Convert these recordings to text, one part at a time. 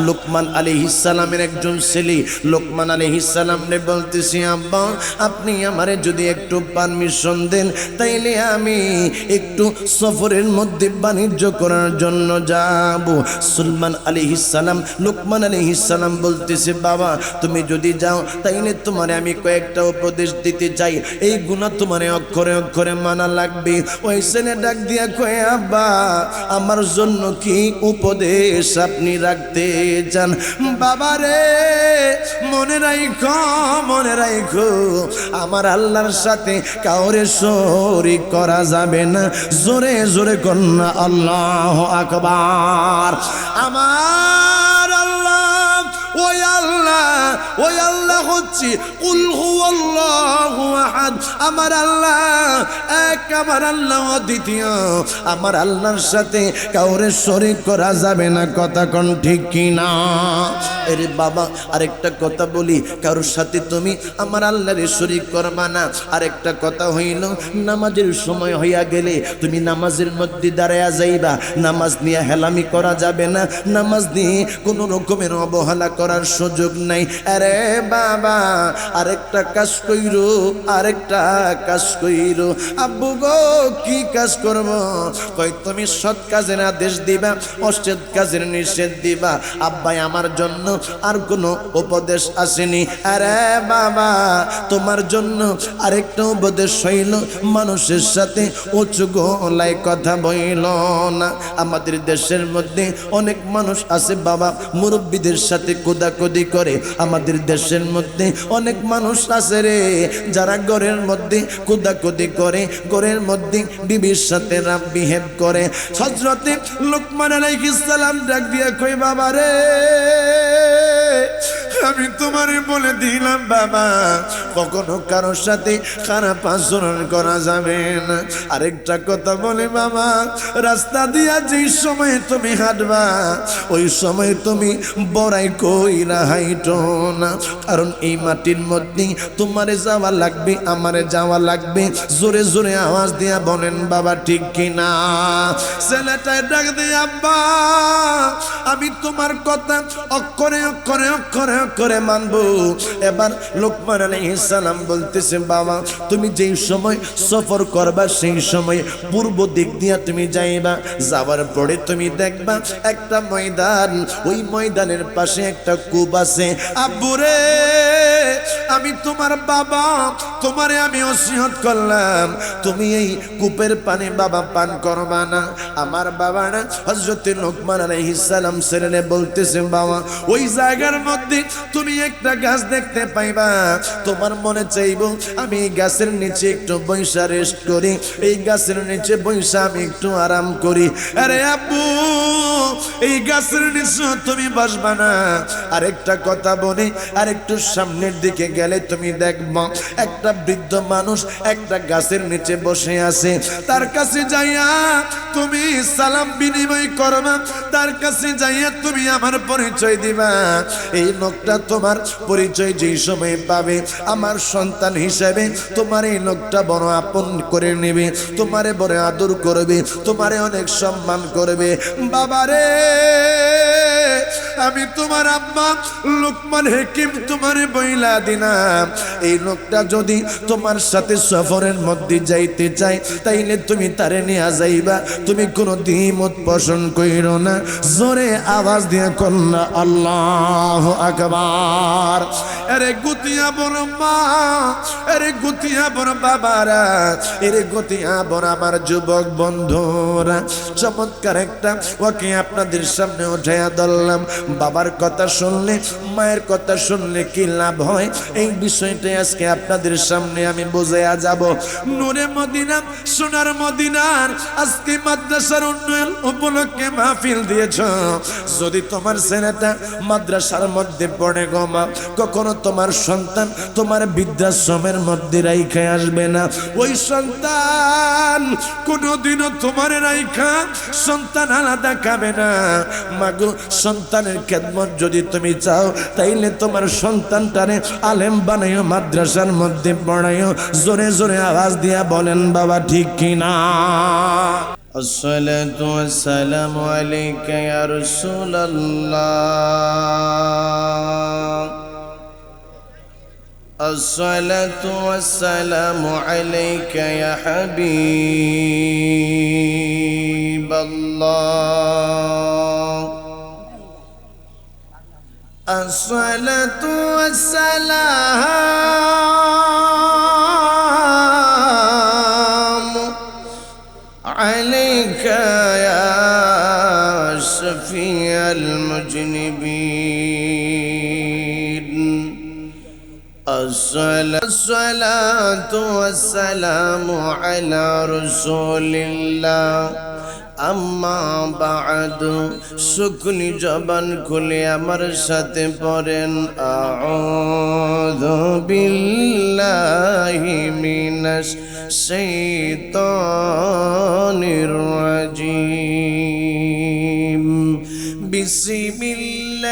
লোকমান আলাইহিস সালামের একজন ছেলে লোকমান আলাইহিস সালামরে বলতেছে, আব্বা আপনি আমারে যদি একটু পারমিশন দেন তাইলে আমি একটু সফরের মধ্যে বাণিজ্য করার জন্য যাব। সুলাইমান আলাইহিস সালাম লোকমান আলাইহিস সালাম বলতেছে, বাবা তুমি যদি যাও তাইলে তোমারে আমি কয়েকটা উপদেশ দিতে চাই, এই গুনাহ তোমারে অক্ষরে অক্ষরে মানা লাগবে। ওই ছেলে ডাক দিয়া কয়, আব্বা আমার জন্য কি উপদেশ আপনি রাখতে চান? বাবা রে মনে রাখো আমার আল্লাহর সাথে কাউরে শরীক করা যাবে না। জোরে জোরে কন্যা আল্লাহু আকবার। আমার আল্লাহ ওই আল্লাহ হচ্ছে কুল হুয়াল্লাহু আহাদ। আমার আল্লাহ এক, আমার আল্লাহ দ্বিতীয়। আমার আল্লাহর সাথে কাউরে শরীক করা যাবে না। কথা কোন ঠিক কি না? আরে বাবা আরেকটা কথা বলি, কারোর সাথে তুমি আমার আল্লাহরে শরীক করবা না। আরেকটা কথা হইল, নামাজের সময় হইয়া গেলে তুমি নামাজের মধ্যে দাঁড়ায়া যাইবা, নামাজ নিয়ে হেলামি করা যাবে না, নামাজ নিয়ে কোনো রকমের অবহেলা করার সুযোগ নাই। আরে বাবা আরেকটা কাজ কইরো, আব্বু গো কি কাজ করব? কই তুমি সৎ কাজের আদেশ দিবা, অসৎ কাজের নিষেধ দিবা। আব্বাই আমার জন্য আর কোনো উপদেশ আসেনি। আরে বাবা তোমার জন্য আরেকটা উপদেশ হইল, মানুষের সাথে উঁচু গলায় কথা বইল না। আমাদের দেশের মধ্যে অনেক মানুষ আছে বাবা মুরব্বীদের সাথে কোদাকুদি করে। আমাদের দেশের মধ্যে অনেক মানুষ আছে রে যারা ঘরের মধ্যে কোদাকুদি করে, ঘরের মধ্যে বিবির সাথে রাব বিহেভ করে। হযরতে লোকমান আলাইহিস সালাম ডাক দিয়া কই, বাবা রে আমি তোমারে বলে দিলাম বাবা কখনো কারোর সাথে খারাপ আচরণ করা যাবে না। আরেকটা কথা বলে বাবা, রাস্তা দিয়া যেই সময় তুমি হাঁটবা ওই সময় তুমি বড়াই কইরা হাইটো না, কারণ এই মাটির মধ্যে তোমারে যাওয়া লাগবে, আমারে যাওয়া লাগবে। জোরে জোরে আওয়াজ দিয়া বলেন বাবা ঠিক কিনা? ছেলেটায় ডাক দিয়ে, আব্বা আমি তোমার কথা অক্ষরে অক্ষরে অক্ষরে অক্ষরে মানবো। এবার লোকমান আলাইহিস সালাম বলতেছে, বাবা তুমি যেই সময় সফর করবা সেই সময় পূর্ব দিক দিয়া তুমি যাইবা, যাওয়ার পরে তুমি দেখবা একটা ময়দান, ওই ময়দানের পাশে একটা কূপ আছে। আব্বুরে আমি তোমার বাবা, তোমারে আমি ওসিয়ত করলাম তুমি এই কূপের পানি বাবা পান করবা না। আমার বাবা না হযরতে লোকমান আলাইহিস সালাম ছেলেরে বলতেছে, বাবা ওই জায়গার মধ্যে তুমি একটা গাছ দেখতে পাইবা, তোমার মনে চাইবো আমি এই গাছের নিচে একটু বৈশা রেস্ট করি, এই গাছের নিচে বৈশা আমি একটু আরাম করি। আরে আব্বু এই গাছের নিচে তুমি বসবা না। আরেকটা কথা বলি, আরেকটু সামনের দিকে গেলে তুমি দেখবা একটা বৃদ্ধ মানুষ একটা গাছের নিচে বসে আছে। তার কাছে যাইয়া তুমি সালাম বিনিময় করবা, তার কাছে যাইয়া তুমি আমার পরিচয় দিবা। এই লোকটা তোমার পরিচয় যেই সময় পাবে আমার সন্তান হিসেবে তোমার এই লোকটা বড় আপন করে নেবে, তোমারে বড় আদর করবে, তোমারে অনেক সম্মান করবে। বাবারে আমি তোমার আব্বা লোকমান হাকিম তোমারে বইলা দিলাম, এই লোকটা যদি তোমার সাথে সফরের মধ্যে যাইতে চাই তাইলে তুমি তারে নিয়ে যাইবা, তুমি কোনো দ্বিমত পোষণ কইরো না। জোরে আওয়াজ দিয়ে কন্যা আল্লাহু আকবার। আরে গুতিয়া বড় মা, আরে গুতিয়া বড় বাবারা, আরে গুতিয়া বড় আমার যুবক বন্ধুরা, চমৎকার একটা ওকে আপনাদের সামনে উঠাইয়া ধরলাম। বাবার কথা শুনলে মায়ের কথা শুনলে কি লাভ হয় এই বিষয়টা আজকে আপনাদের সামনে আমি বুঝাইয়া যাব। নূরে মদিনা সোনার মদিনার আজকে মাদ্রাসার উন্নয়ন উপলক্ষে মাহফিল দিয়েছ। যদি তোমার ছেলেটা মাদ্রাসার মধ্যে পড়ে গো মা, কখনো তোমার সন্তান তোমার বৃদ্ধাশ্রমের মধ্যে রাইখা আসবে না। ওই সন্তান কোনোদিনও তোমার রাইখা সন্তান আলাদা খাবে না। মাগো সন্তানের খেদমত যদি তুমি চাও তাইলে তোমার সন্তানটারে আলেম বানাইও, মাদ্রাসার মধ্যে পড়াইও। জোরে জোরে আওয়াজ দিয়া বলেন বাবা ঠিক কিনা? আসসালাতু ওয়াসসালামু আলাইকা ইয়া রাসূলুল্লাহ। الصلاة والسلام عليك يا حبيب الله الصلاة والسلام عليك يا شفيع المذنبين الصلاة والسلام على رسول الله أما بعد শুকনি জবান খুলে আমার সাথে পড়েন আউযু বিল্লাহি মিনাশ শাইতানির রাজিম বিসমিল্লাহির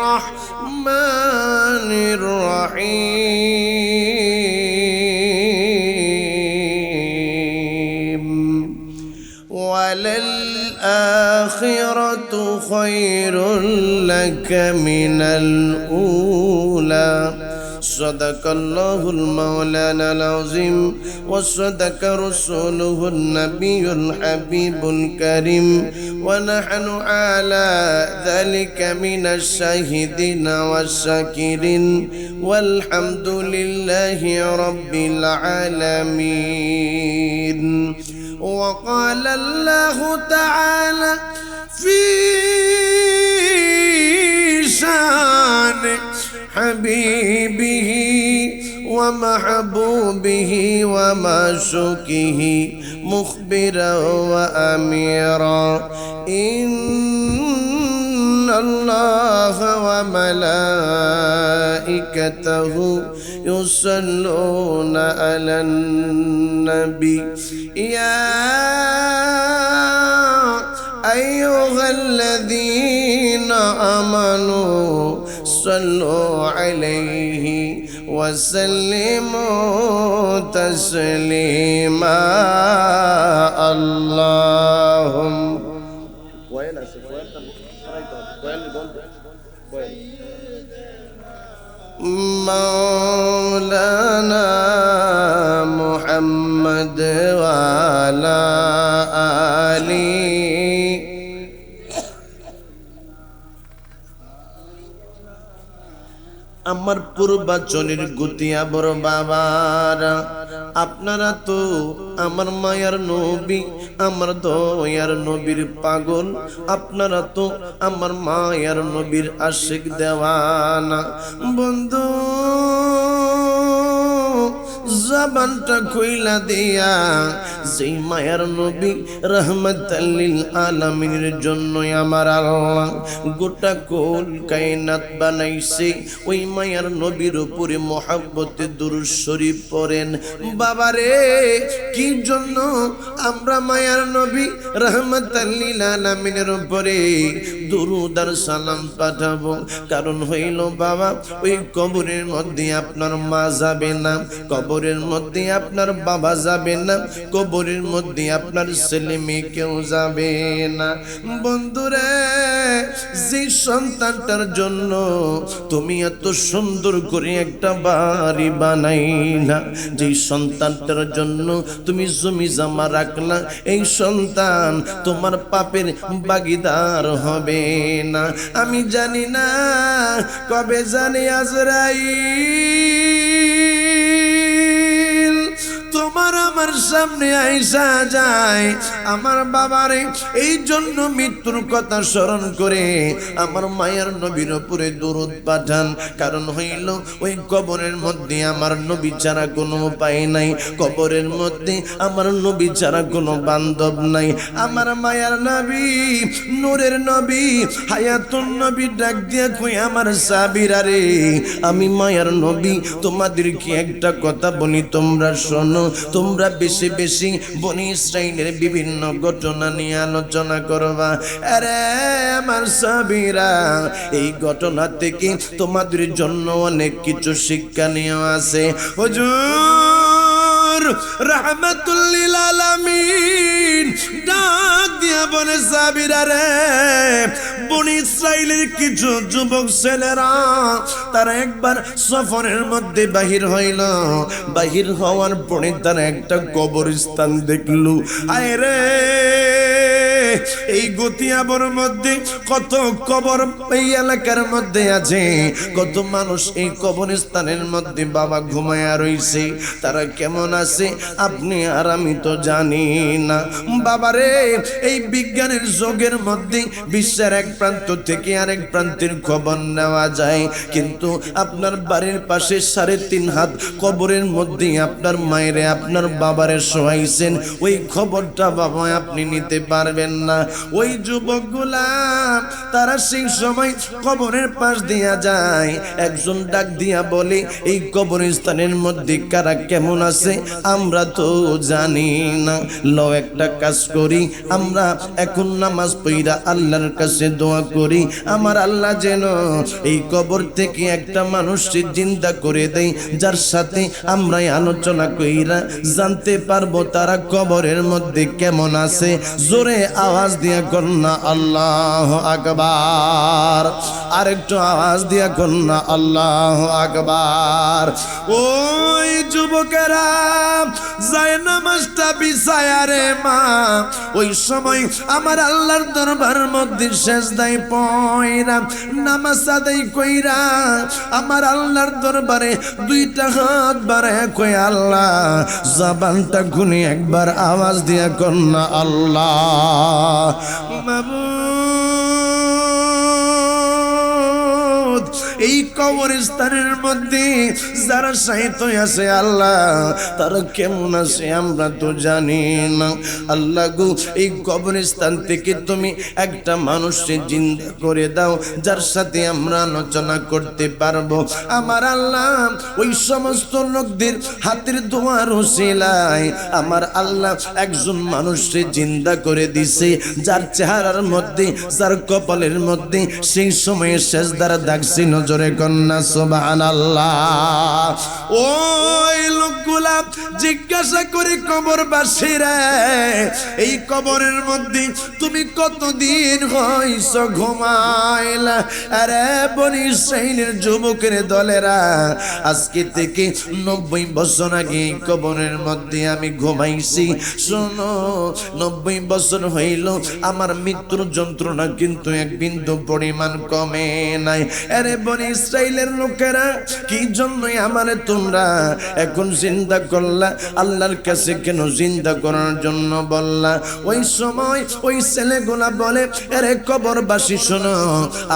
রাহমানির রহিম وللآخرة خير لك من الأولى صدق الله المولانا العظيم وصدق رسوله النبي الحبيب الكريم ونحن على ذلك من الشاهدين والشاكرين والحمد لله رب العالمين وقال الله تعالى في شان حبيبه ومحبوبه ومعشوقه مخبرا وأميرا إن الله وملائكته يصلون على النبي يا أيها الذين آمنوا صلوا عليه وسلموا تسليما اللهم مولانا محمد وعلى آله আমার পূর্বাচলের গতিয়া বড় বাবারা আপনারা তো আমার মায়ার নবী আমার দয়ার নবীর পাগল আপনারা তো আমার মায়ার নবীর আশিক দেওয়ানা বন্ধু জবানটা কইলা দিয়া যেই মায়ার নবী রাহমাতাল লিল আলামিনের জন্য আমার আল্লাহ গোটা কোল কায়নাত বানাইছে ওই মায়ার নবীর উপরে মহব্বতে দুরূদ শরীফ পড়েন বাবারে কি জন্য আমরা মায়ার নবী রাহমাতাল লিল আলামিনের উপরে দুরূদ আর সালাম পাঠাবো কারণ হইল বাবা ওই কবরের মধ্যে আপনার মা যাবে না কবরের মধ্যে আপনার বাবা যাবে না কবরের মধ্যে আপনার ছেলে মেয়ে কেউ যাবে না বন্ধুরে যে সন্তানটার জন্য তুমি এত সুন্দর করে একটা বাড়ি বানাইলা যে সন্তানটার জন্য তুমি জমি জমা রাখলা এই সন্তান তোমার পাপের ভাগীদার হবে না আমি জানি না কবে জানি আজরাইল তোমার আমার সামনে আইসা যায় আমার বাবারে এই জন্য মৃত্যুর কথা স্মরণ করে আমার মায়ের নবীর উপরে দরুদ পাঠান কারণ হইল ওই কবরের মধ্যে আমার নবী ছাড়া কোনো উপায় নাই কবরের মধ্যে আমার নবী ছাড়া কোনো বান্ধব নাই আমার মায়ের নবী নূরের নবী হায়াতুন নবী ডাক দিয়া কই আমার সাবিরা রে আমি মায়ের নবী তোমাদেরকে একটা কথা বলি তোমরা শোনো তোমরা বেশি বেশি বনি ইসরাইলের বিভিন্ন ঘটনা নিয়ে আলোচনা করবা আরে আমার সাবিরা এই ঘটনা থেকে তোমাদের জন্য অনেক কিছু শিক্ষা নিয়ে আছে হুজুর রাহমাতুল লিল আলামিন ডাক দিয়া বলে সাবিরা রে বনি ইসরাইলের কিছু যুবক ছেলেরা তারা একবার সফরের মধ্যে বাহির হইল। বাহির হওয়ার পরে তারা একটা কবরস্থান দেখল। আয় রে, এই গতিয়াবর মধ্যে কত কবর এই এলাকার মধ্যে আছে, কত মানুষ এই কবরস্থানের মধ্যে বাবা ঘুমায়া রইছে। তারা কেমন আছে আপনি আর আমি তো জানি না। বাবারে, এই বিজ্ঞানের যুগের মধ্যে বিশ্বের এক প্রান্ত থেকে আরেক প্রান্তের খবর নেওয়া যায়, কিন্তু আপনার বাড়ির পাশে 3.5 হাত কবরের মধ্যে আপনার মায়েরে আপনার বাবারে শোয়াইছেন, ওই খবরটা বাবা আপনি নিতে পারবেন না। ওই যুবকগুলা তারা সেই সময় কবরের পাশ দিয়া যায়, একজন ডাক দিয়া বলে, এই কবরস্থানের মধ্যে কারা কেমন আছে আমরা তো জানি না। লো একটা কাজ করি, আমরা এখন নামাজ পড়া আল্লাহর কাছে দোয়া করি, আমার আল্লাহ যেন এই কবর থেকে একটা মানুষকে জিন্দা করে দেয়, যার সাথে আমরা আলোচনা কইরা জানতে পারবো তারা কবরের মধ্যে কেমন আছে। জোরে আওয়াজ দিয়া কন্যা আল্লাহ আকবার, আরেকটু আওয়াজ দিয়া কন্যা আল্লাহ আকবার। ওই যুবকেরা যায় নামাজটা বিছায়া রে মা, ওই সময় আমার আল্লাহর দরবার মধ্যে সেজদায় পয়রা নামাজ আদায় কইরা আমার আল্লাহর দরবারে 2টা হাত বাড়ায় কই, আল্লাহ জবানটা খুলে একবার আওয়াজ দিয়া কন্যা আল্লাহ। মাবুদ, এই কবরস্থানের মধ্যে যারা শাহিত আছে আল্লাহ তারা কেমন আছে আমরা তো জানি না। আল্লাহ গো, এই কবরস্থান থেকে তুমি একটা মানুষকে জিন্দা করে দাও, যার সাথে আমরা আলোচনা করতে পারবো। আমার আল্লাহ ওই সমস্ত লোকদের হাতের দোয়ার ওসিলায় আমার আল্লাহ একজন মানুষকে জিন্দা করে দিছে, যার চেহারার মধ্যে যার কপালের মধ্যে সেই সময়ে সেজদার দাগ ছিল। জোরে কন্যা সুবহানাল্লাহ। ওই লোকগুলা জিজ্ঞাসা করে কবরবাসীরা, এই কবরের মধ্যে তুমি কতদিন হইছ ঘুমাইলা? আরে বনি ইসরাইলের যুবকের দলেরা, আজকে থেকে 90 বছর আগে এই কবরের মধ্যে আমি ঘুমাইছি। শোনো, 90 বছর হইল আমার মৃত্যুর যন্ত্রণা কিন্তু এক বিন্দু পরিমাণ কমে নাই। আরে বনি ইসরাইলের লোকেরা, কি জন্যই আমারে তোমরা এখন জিন্দা করলা? আল্লাহর কাছে কেন জিন্দা করার জন্য বললা? ওই সময় ওই ছেলেগুলা বলে, আরে কবরবাসী শোনো,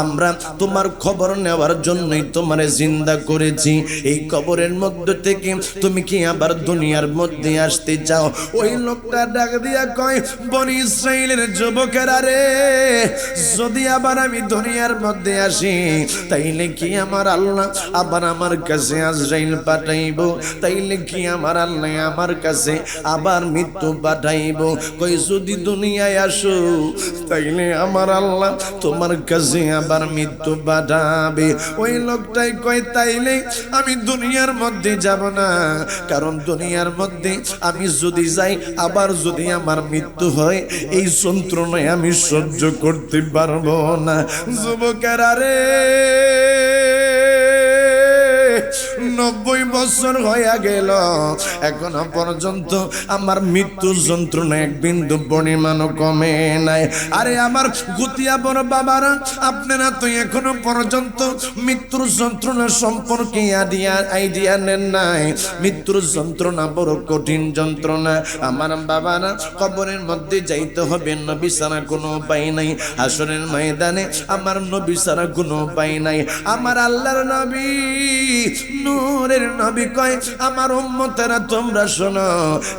আমরা তোমার খবর নেওয়ার জন্যই তোমারে জিন্দা করেছি। এই কবরের মধ্যে থেকে তুমি কি আবার দুনিয়ার মধ্যে আসতে চাও? ওই লোকটা ডাক দিয়া কয়, বনি ইসরাইলের যুবকেরা রে, যদি আবার আমি দুনিয়ার মধ্যে আসি তাইলে কি আমার আল্লাহ আবার আমার কাছে আজরাইল পাঠাইব? তাইলে কি আমার আল্লাহ আমার কাছে আবার মৃত্যু পাঠাইব? কই যদি দুনিয়ায় আসো তাইলে আমার আল্লাহ তোমার কাছে আবার মৃত্যু পাঠাবে। ওই লোকটাই কয়, তাইলে আমি দুনিয়ার মধ্যে যাব না, কারণ দুনিয়ার মধ্যে আমি যদি যাই আবার যদি আমার মৃত্যু হয় এই যন্ত্রণায় আমি সহ্য করতে পারবো না। যুবকেরা রে, 90 বছর হয়ে গেল, এখনো পর্যন্ত আমার মৃত্যুর যন্ত্রণা এক বিন্দু পরিমাণও কমে নাই। আরে আমার গুতিয়া বড় বাবারা, আপনারা তো এখনো পর্যন্ত মৃত্যুর যন্ত্রণা সম্পর্কে আইডিয়া নেন নাই। মৃত্যুর যন্ত্রণা বড় কঠিন যন্ত্রণা। আমার বাবারা, কবরের মধ্যে যাইতে হবে, নবী ছাড়া কোনো উপায় নাই। হাসরের ময়দানে আমার নবী ছাড়া কোনো উপায় নাই। আমার আল্লাহর নবী নূরের নবী কয়, আমার উম্মতেরা তোমরা শোনো,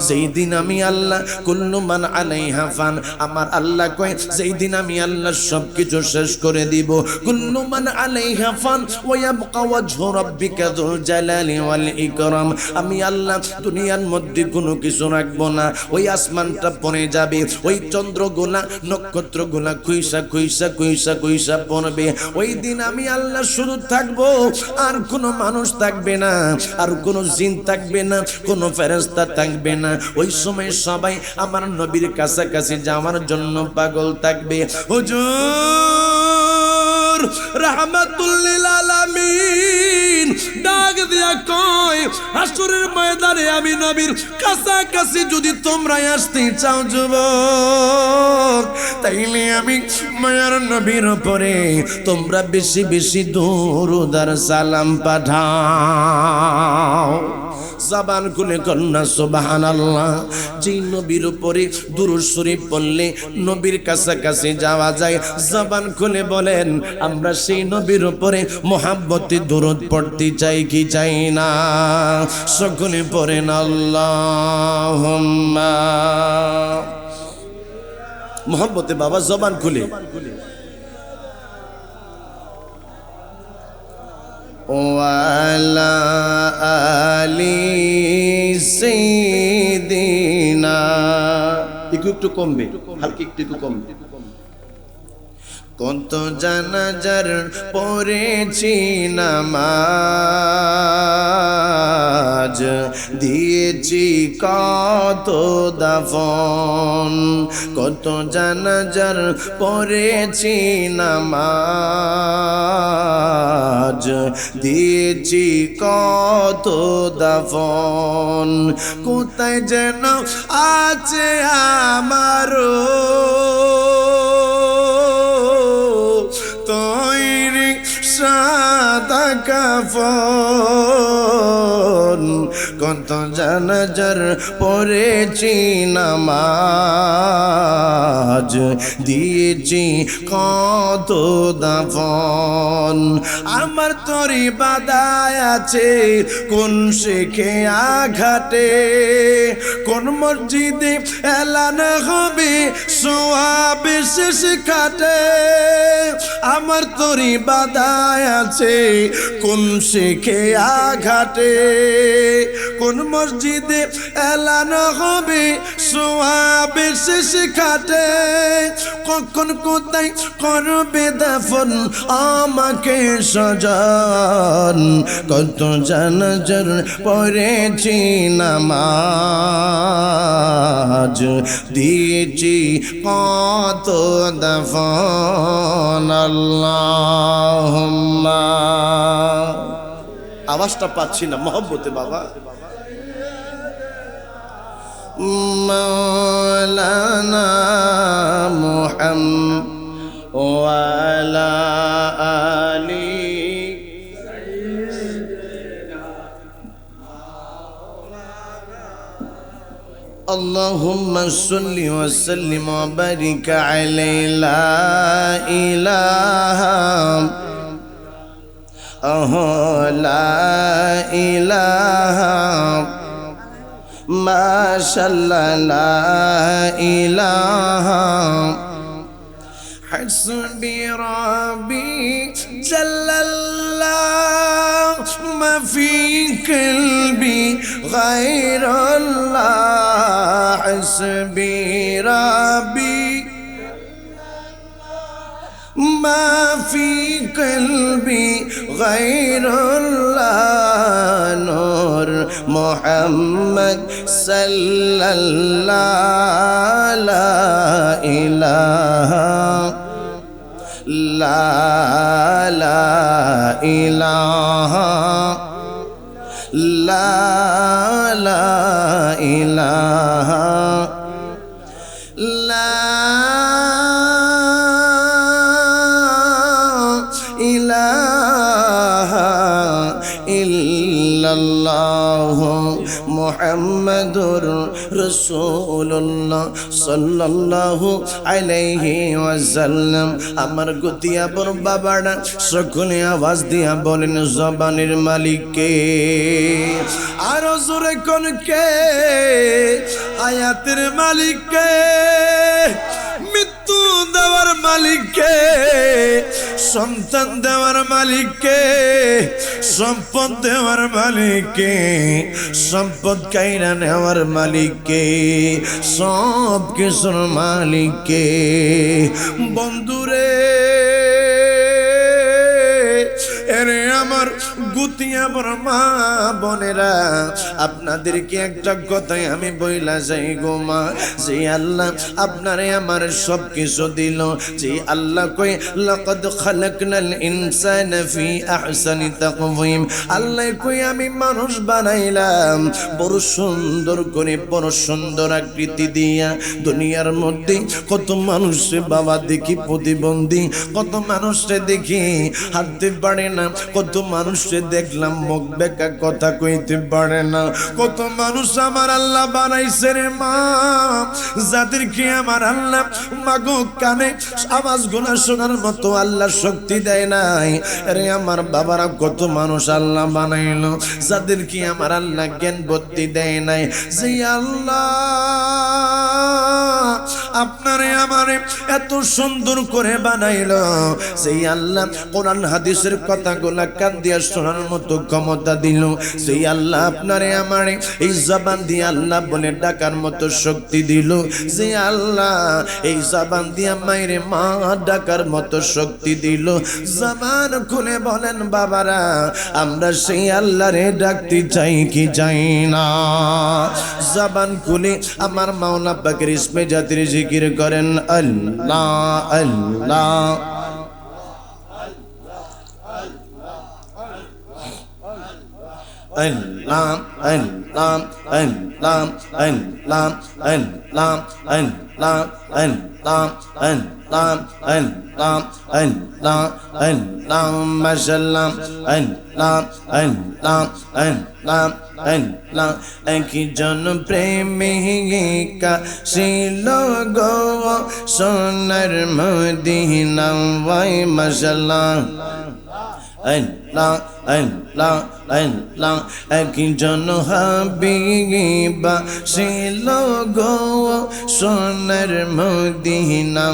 যেই দিন আমি আল্লাহ কুল্লু মান আলাইহা ফান, আমার আল্লাহ কয় যেই দিন আমি আল্লাহ সবকিছু শেষ করে দিব, কুল্লু মান আলাইহা ফান ওয়া ইয়াবকা ওয়াজহু রাব্বিকা যুল জালালি ওয়াল ইকরাম, আমি আল্লাহ দুনিয়ার মধ্যে কোনো কিছু রাখবো না। ওই আসমানটা পড়ে যাবে, ওই চন্দ্রগুলা নক্ষত্রগুলা খুইসা খুইসা খুইসা খুইসা পড়বে। ওই দিন আমি আল্লাহ শুধু থাকবো, আর কোনো মানুষ থাকবে না, আর কোনো জিন থাকবে না, কোনো ফেরেশতা থাকবে না। ওই সময় সবাই আমার নবীর কাছাকাছি যাওয়ার জন্য পাগল থাকবে। হুজুর নূর রাহমাতুল লিল আলামিন ডাক দিয়া কয় হাসরের ময়দানে আমি নবীর কাছাকাছি যদি তোমরা আসতে চাও যুবক, তাইলে আমি মায়ার নবীর উপরে তোমরা বেশি বেশি দুরূদ আর সালাম পাঠাও। জবান খুলে কন্যা সুবহানাল্লাহ। যেই নবীর উপরে দুরূদ শরীফ পড়লে নবীর কাছাকাছি যাওয়া যায়, জবান খুলে বলেন আমরা সেই নবীর উপরে মোহাব্বতে দুরূদ পড়তে চাই কি চাই না? সকলে পড়েন আল্লাহুম্মা। মোহাব্বতে বাবা জবান খুলে ওয়ালা আলি সাইয়্যিদিনা, একটু কমবে, হালকা একটু কমবে। কত জানাজার পড়েছি নামাজ, দিয়েছি কত দাফন। কত জানাজার পড়েছি নামাজ, দিয়েছি কত দাফন। কোথায় যেন আছে আমারও তৈরি সাদা কাফন। কত জানাজার পড়েছি নামাজ, দিয়েছি কত দাফন। আমার তরি বাদায় আছে কোন শেখে আঘাটে, কোন মসজিদে এলান হবে সোয়াবে শেষ খাটে। আমার তরি বাদায় আছে কোন শেখে আঘাটে, কোন মসজিদে এলান হবে সোয়াবে শেষ খাটে। কখন কোথায় করবে দাফন আমাকে সজন। কত জানাজার পড়েছি নামাজ, দিয়েছি কত দাফন। আল্লাহুম্মা। আওয়াজটা পাচ্ছি না মহব্বতে বাবা। মাওলানা মুহাম্মদ ওয়ালা আলি اللهم صل وسلم وبارك عليه لا إله لا إله ما شاء الله لا إله حسبي ربي جل الله ما في قلبي غير الله. حسبي ربي ما في قلبي غير الله. نور محمد صلى الله لا إله لا لا إله لا لا إله لا إله إلا الله محمد رسول الله صلى الله عليه وسلم. আমার গতিয়া পর বাবারা সকলে আওয়াজ দিয়া বলেন জবানের মালিক কে? আরো জোরে কোন কে? আয়াতের মালিক কে? মৃত্যু দেওয়ার মালিক কে? সন্তান দেওয়ার মালিক কে? সম্পদ দেওয়ার মালিক কে? সম্পদ কাইরা নেওয়ার মালিক কে? সব কিছুর মালিক কে? বন্ধুরে এরে আমার গুতিয়া বড় মা বোনেরা, আপনাদেরকে একটা কথাই আমি বইলা যাই গো মা, যে আল্লাহ আপনারে আমার সব কিছু দিল, যে আল্লাহ কই লাকাদ খালাকনাল ইনসানা ফি আহসানি তাকওয়িম, আল্লাহ কই আমি মানুষ বানাইলাম বড় সুন্দর করে, বড় সুন্দর আকৃতি দিয়া। দুনিয়ার মধ্যে কত মানুষে বাবা দেখি প্রতিবন্ধী, কত মানুষে দেখি হাঁটতে পারে না, কত মানুষে দেখলাম মুখ বেঁকা কথা কইতে পারে না, কত মানুষ আমার আল্লাহ বানাইছে রে মা, যাদেরকে আমার আল্লাহ মাগো কানে আওয়াজ গোনা শোনার মতো আল্লাহ শক্তি দেয় নাই রে আমার বাবারা, কত মানুষ আল্লাহ বানাইলো যাদেরকে আমার আল্লাহ জ্ঞান বুদ্ধি দেয় নাই। যে আল্লাহ আপনারে আমারে এত সুন্দর করে বানাইলো, সেই আল্লাহ কোরআন হাদিসের কথাগুলা কান দিয়া শোনার মতো ক্ষমতা দিল, সেই আল্লাহ আপনারে আমারে এই জবান দিয়ে আল্লাহ বলে ডাকার মতো শক্তি দিল, যে আল্লাহ এই জবান দিয়ে মায়ের মা ডাকার মতো শক্তি দিল। জবান খুলে বলেন বাবারা, আমরা সেই আল্লাহরে ডাকতে চাই কি চাই না? জবান খুলে আমার মাওলা পাকের ইসমে জাতির জিকির করেন আল্লাহ আল্লাহ। Allah Allah Allah Allah Allah Allah Allah Allah Allah Allah Allah mashallah Allah Allah Allah Allaheki jon premika shilo go sonar madina vai mashallah Allah Allah Allah একজন হাবিবা ছিল গো সোনার মদিনা,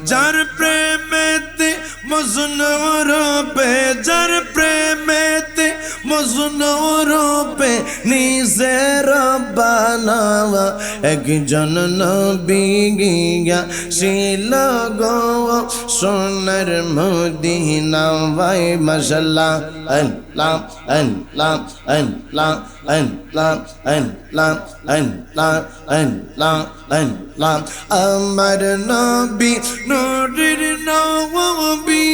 যার প্রেমেতে মজনু রূপে, যার প্রেমেতে মজনু রূপে নিজের বানাওয়া, একজন নবী গিয়া ছিল গো সোনার মদিনা ভাই মাশাআল্লাহ। Allah Allah Allah Allah Allah Allah Allah Allah আমার নবী নূরের নবী,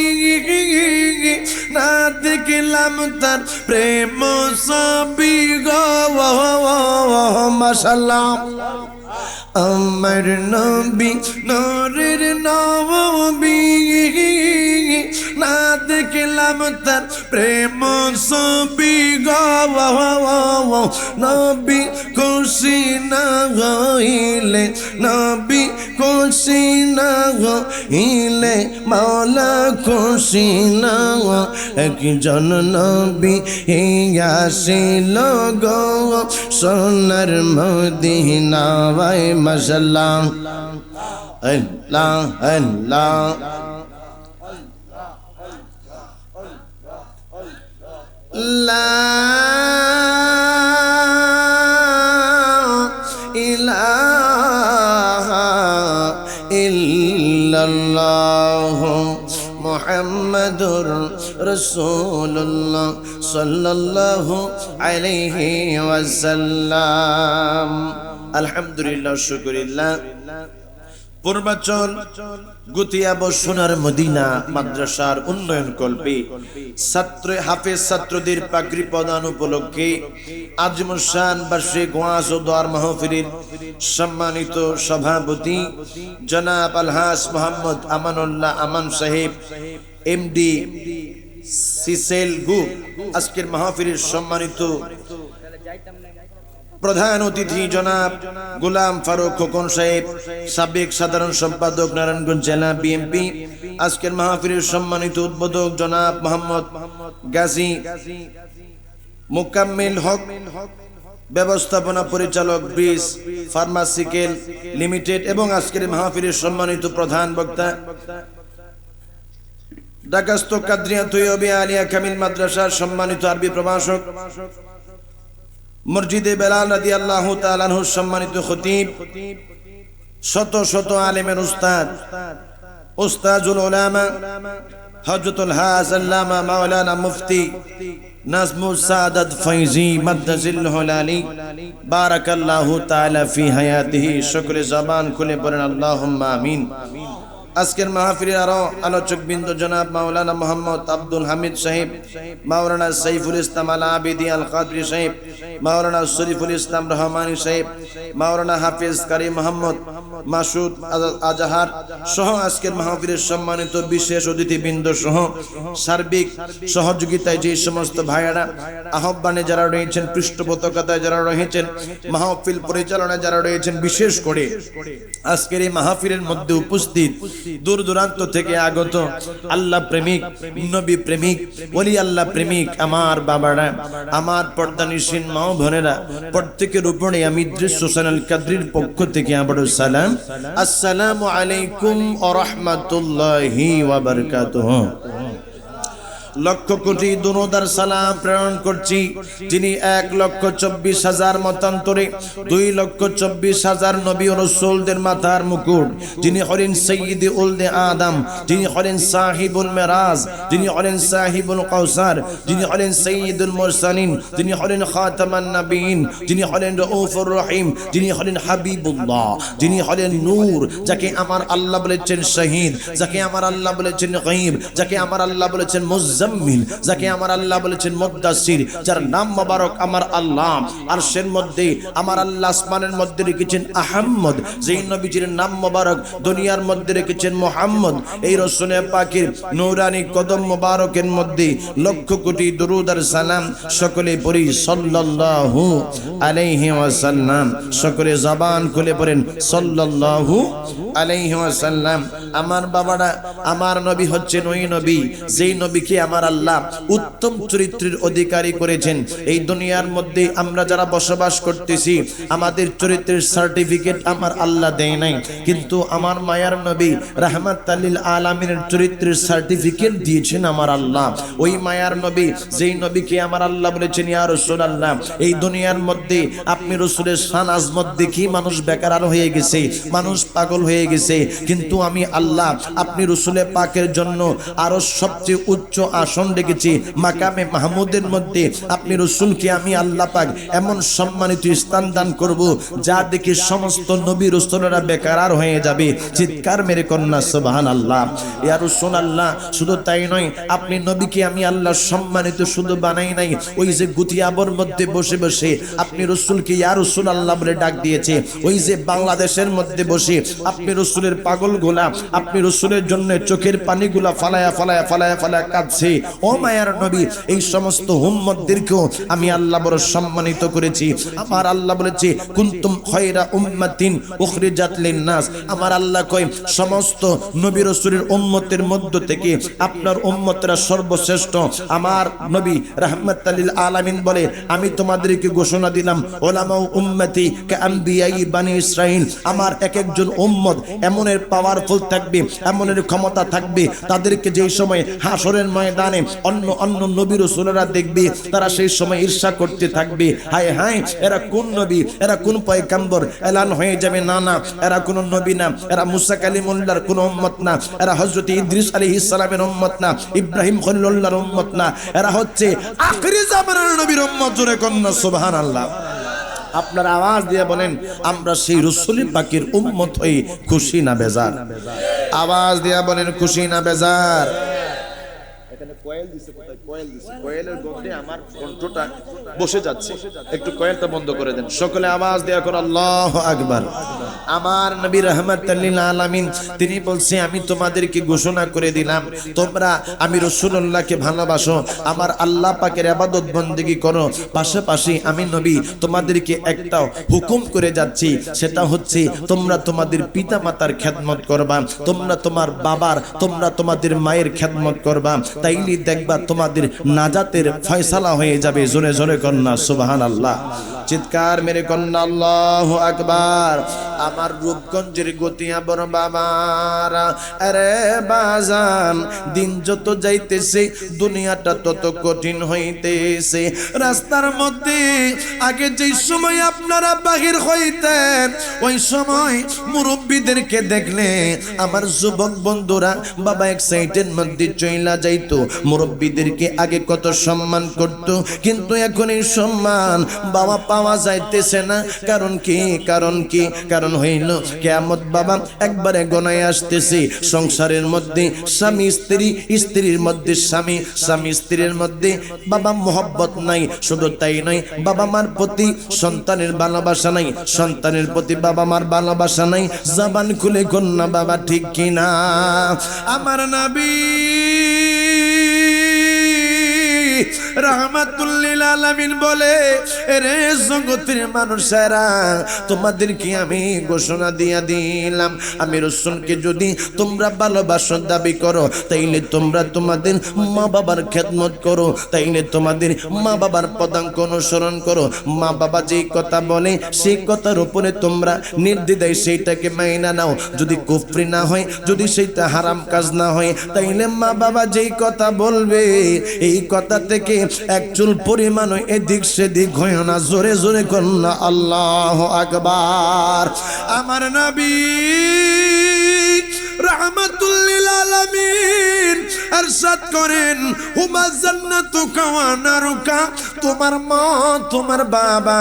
না দেখলাম তার প্রেম ছবি গো মাশাআল্লাহ। আমার নবী নূরের নবী, না দেখলাম তার প্রেম ছবি গো নবী খুশি না হইলে, নবী খুশি না হইলে মাওলা খুশি না, একজন নবী আসিল গো সোনার মদিনা ভাই মাশাআল্লাহ। আল্লাহ আল্লাহ লা ইলাহা ইল্লাল্লাহ মুহাম্মাদুর রাসূলুল্লাহ সাল্লাল্লাহু আলাইহি ওয়াসাল্লাম। আলহামদুলিল্লাহ শুকরিল্লাহ। পূর্বাচল গুতিয়াব সোনার মদিনা মাদ্রাসার উন্নয়ন কল্পে ছাত্র হাফেজ ছাত্রদের পাগড়ি প্রদান উপলক্ষে আজমুসান বার্ষিক ওয়াজ ও দোয়ার মাহফিলের সম্মানিত সভাপতি জনাব আলহাজ মোহাম্মদ আমানুল্লাহ আমান সাহেব এমডি সিসেল গু, আজকের মাহফিলের সম্মানিত প্রধান অতিথি জনাব গোলাম ফারুক খোকন সাহেব, সাবেক সাধারণ সম্পাদক নারায়ণগঞ্জ জেলা বিএনপি, আজকের মাহফিলের সম্মানিত উদ্বোধক জনাব মোহাম্মদ গাজী মোকাম্মেল হক, ব্যবস্থাপনা পরিচালক ব্রিজ ফার্মাসিক্যাল লিমিটেড, এবং আজকের মাহফিলের সম্মানিত প্রধান বক্তা ঢাকাস্থ কাদরিয়া তৈয়বিয়া আলিয়া কামিল মাদ্রাসার সম্মানিত আরবি প্রভাষক মসজিদে বেলাল রাদিয়াল্লাহু তাআলা আনহু সম্মানিত খতিব, শত শত আলেমের উস্তাদ, উস্তাজুল উলামা হযরতুল হাজ আল্লামা মাওলানা মুফতি নাজমুস সাদাত ফাইজি মাদ্দাজিল্লাহুল আলী বারাকাল্লাহু তাআলা ফি হায়াতিহি। সকলে জবান খুলে পড়েন আল্লাহুম্মা আমিন। আজকের মাহফিলের আরো আলোচক বিন্দু জনাব মাওলানা মোহাম্মদ আব্দুল হামিদ সাহেব, মাওলানা সাইফুল ইসলাম আল আবিদি আল কাদরি সাহেব, মাওলানা শরীফুল ইসলাম রহমানী সাহেব, মাওলানা হাফিজ কারি মোহাম্মদ মাসুদ আজাহার সহ আজকের মাহফিলের সম্মানিত বিশেষ অতিথিবৃন্দ সহ সার্বিক সহযোগিতায় যে সমস্ত ভাইয়েরা আহ্বানে যারা রয়েছেন, পৃষ্ঠপোষকতায় যারা রয়েছেন, মাহফিল পরিচালনায় যারা রয়েছেন, বিশেষ করে আজকের এই মাহফিলের মধ্যে উপস্থিত দূর দূরান্ত থেকে আগত আল্লাহ প্রেমিক, নবী প্রেমিক, ওলি আল্লাহ প্রেমিক আমার বাবারা, আমার পর্দানিসীন মা ও বোনেরা, প্রত্যেকের উপরে আমি দৃশ্য চ্যানেল কাদরির পক্ষ থেকে আবারও সালাম, আসসালামু আলাইকুম ওয়া রাহমাতুল্লাহি ওয়া বারাকাতুহু। লক্ষ কোটি দুরূদার সালাম প্রেরণ করছি যিনি 1,24,000 মতান্তরে 2,24,000 নবী ও রাসূলদের মাথার মুকুট, যিনি হলেন সাইয়্যিদে উলদে আদম, যিনি হলেন সাহিবুল মিরাজ, যিনি হলেন সাহিবুল কাউসার, যিনি হলেন সাইয়্যিদুল মুরসালিন, যিনি হলেন খাতামান নবীন, যিনি হলেন রউফুর রহিম, যিনি হলেন হাবিবুল্লাহ, যিনি হলেন নূর, যাকে আমার আল্লাহ বলেছেন শহীদ, যাকে আমার আল্লাহ বলেছেন গায়ব, যাকে আমার আল্লাহ বলেছেন মুজাম্মিল, যাকে আমার আল্লাহ বলেছেন মুদ্দাসির, যার নাম মোবারক আমার আল্লাহ আরশের মধ্যে, আমার আল্লাহ আসমানের মধ্যে রেখেছেন আহমদ, যেই নবীজির নাম মোবারক দুনিয়ার মধ্যে রেখেছেন মুহাম্মদ। এই রাসূল পাকের নূরানি কদম মোবারকের মধ্যে লক্ষ কোটি দরুদ আর সালাম সকলে পড়ি সাল্লাল্লাহু আলাইহি ওয়াসাল্লাম। সকলে জবান খুলে পড়েন সাল্লাল্লাহু আলাইহি ওয়াসাল্লাম। আমার বাবারা, আমার নবী হচ্ছেন ওই নবী যেই নবীকে আমার আল্লাহ উত্তম চরিত্রের অধিকারী করেছেন। এই দুনিয়ার মধ্যে আমরা যারা বসবাস করতেছি, আমাদের চরিত্রের সার্টিফিকেট আমার আল্লাহ দেয় নাই, কিন্তু আমার মায়ার নবী রাহমাতাল লিল আলামিনের চরিত্রের সার্টিফিকেট দিয়েছেন আমার আল্লাহ। ওই মায়ার নবী যেই নবীকে আমার আল্লাহ বলেছেন ইয়া রাসূলুল্লাহ, এই দুনিয়ার মধ্যে আপনি রাসূলের শান আজমত দেখি মানুষ বেকার হয়ে গেছে, মানুষ পাগল হয়ে গেছে, কিন্তু আমি আল্লাহ আপনি রাসূলে পাকের জন্য আরো সবচেয়ে উচ্চ আসন রেখেছি মাকামে মাহমুদের মধ্যে। আপনি রাসূলকে আমি আল্লাহ পাক এমন সম্মানিত স্থান দান করব যা দেখে সমস্ত নবী রাসূলরা বেকার হয়ে যাবে। চিৎকার মেরে কন্যা সুবহানাল্লাহ। ইয়া রাসূলুল্লাহ, শুধু তাই নয়, আপনি নবীকে আমি আল্লাহ সম্মানিত শুধু বানাই নাই, ওই যে গুতিয়াবর মধ্যে বসে বসে আপনি রাসূলকে ইয়া রাসূলুল্লাহ বলে ডাক দিয়েছে, ওই যে বাংলাদেশের মধ্যে বসে আপনি রাসূলের পাগল গোলা, আপনি রাসূলের জন্য চোখের পানিগুলা ফালায়া ফালায়া ফালায়া ফালায়া কাঁদছে। ও মায়ার নবী, এই সমস্ত উম্মতদেরকেও আমি আল্লাহ বড় সম্মানিত করেছি। আমার আল্লাহ বলেছে কুনতুম খায়রা উম্মাতিন উখরিজাত লিন-নাস। আমার আল্লাহ কয় সমস্ত নবী রাসূলের উম্মতের মধ্য থেকে আপনার উম্মতরা সর্বশ্রেষ্ঠ। আমার নবী রাহমাতাল লিল আলামিন বলে আমি তোমাদেরকে ঘোষণা দিলাম উলামা উম্মতি কাআনবিয়াই বানি ইসরাইল। আমার এক একজন উম্মত এমনের পাওয়ারফুল থাকবে, এমনের ক্ষমতা থাকবে, তাদেরকে যেই সময় হাসরের ময়দানে অন্য অন্য নবী রাসূলরা দেখবে, তারা সেই সময় ঈর্ষা করতে থাকবে, হায় হায় এরা কোন নবী, এরা কোন পয়গম্বর। এলান হয়ে যাবে না না, এরা কোন নবী না, এরা মুসা কালিমুল্লাহর কোন উম্মত না, এরা হযরত ইদ্রিস আলাইহিস সালামের উম্মত না, ইব্রাহিম খলিলুল্লাহর উম্মত না, এরা হচ্ছে আখিরি জামানার নবীর উম্মত। জোরে কন্না সুবহানাল্লাহ। আপনারা আওয়াজ দিয়ে বলেন আমরা সেই রাসূল পাকের উম্মত হয়ে খুশি না বেজার? আওয়াজ দিয়ে বলেন খুশি না বেজার? এখানে কয়েল দিছে, কোথায় কয়েল দিছে? কয়েলের গন্ধে আমার কণ্ঠটা বসে যাচ্ছে, একটু কয়েলটা বন্ধ করে দেন। সকলে আওয়াজ দেয়া করো আল্লাহু আকবার। আমার নবী রাহমাতাল লিল আলামিন তিনি বলছে আমি তোমাদেরকে ঘোষণা করে দিলাম তোমরা আমি রাসূলুল্লাহকে ভালোবাসো, আমার আল্লাহ পাকের ইবাদত বندگی করো, পাশাপাশি আমি নবী তোমাদেরকে একটা হুকুম করে যাচ্ছি, সেটা হচ্ছে তোমরা তোমাদের পিতামাতার খেদমত করবা, তোমরা তোমার বাবার, তোমরা তোমাদের মায়ের খেদমত করবা। তাইলে দেখবা তোমাদের নাজাতের ফয়সালা হয়ে যাবে। জোরে জোরে কন্যা সুবহানাল্লাহ, চিৎকার মেরে কন্যা আল্লাহু আকবার। আমার রূপগঞ্জের গতিয়া বড় বাবারা, আরে বাজান, দিন যত যাইতেছে দুনিয়াটা তত কঠিন হইতেছে। রাস্তার মধ্যে আগে যেই সময় আপনারা বাহির হইতেন, ওই সময় মুরব্বীদেরকে দেখলে আমার যুবক বন্ধুরা বাবা এক সাইডের মধ্যে চইলা যাইতো, মুরব্বীদেরকে আগে কত সম্মান করত, কিন্তু এখন এই সম্মান বাবা পাওয়া যাইতেছে না। কারণ কি? কারণ হইল কিয়ামত বাবা একবারে গনায় আসতেছে। সংসারের মধ্যে স্বামী স্ত্রী, স্ত্রীর মধ্যে স্বামী, স্বামী স্ত্রীর মধ্যে বাবা মোহব্বত নাই। শুধু তাই নয়, বাবা মার প্রতি সন্তানের ভালোবাসা নাই, সন্তানের প্রতি বাবা মার ভালোবাসা নাই। জবান খুলে কন্যা বাবা ঠিক কিনা? আমার নবী রাহমাতুল লিল আলামিন বলে, রে জগতের মানুষেরা, তোমাদেরকে আমি ঘোষণা দিয়া দিলাম, আমি রাসূলকে যদি তোমরা ভালোবাসার দাবি করো, তাইলে তোমরা তোমাদের মা বাবার খেদমত করো, তাইলে তোমাদের মা বাবার পদাঙ্ক অনুসরণ করো। মা বাবা যেই কথা বলে সেই কথার উপরে তোমরা নির্দ্বিধায় সেইটাকে মাইনা নাও। যদি কুফরি না হয়, যদি সেইটা হারাম কাজ না হয়, তাইলে মা বাবা যেই কথা বলবে এই কথা থেকে এক চুল পরিমাণ এদিক সেদিক হয় না। জোরে জোরে কন্যা আল্লাহু আকবার। আমার নবী রাহমাতুল লিল আলামিন ইরশাদ করেন, হুমা জান্নাতুকা ওয়া নারুকা, তোমার মা তোমার বাবা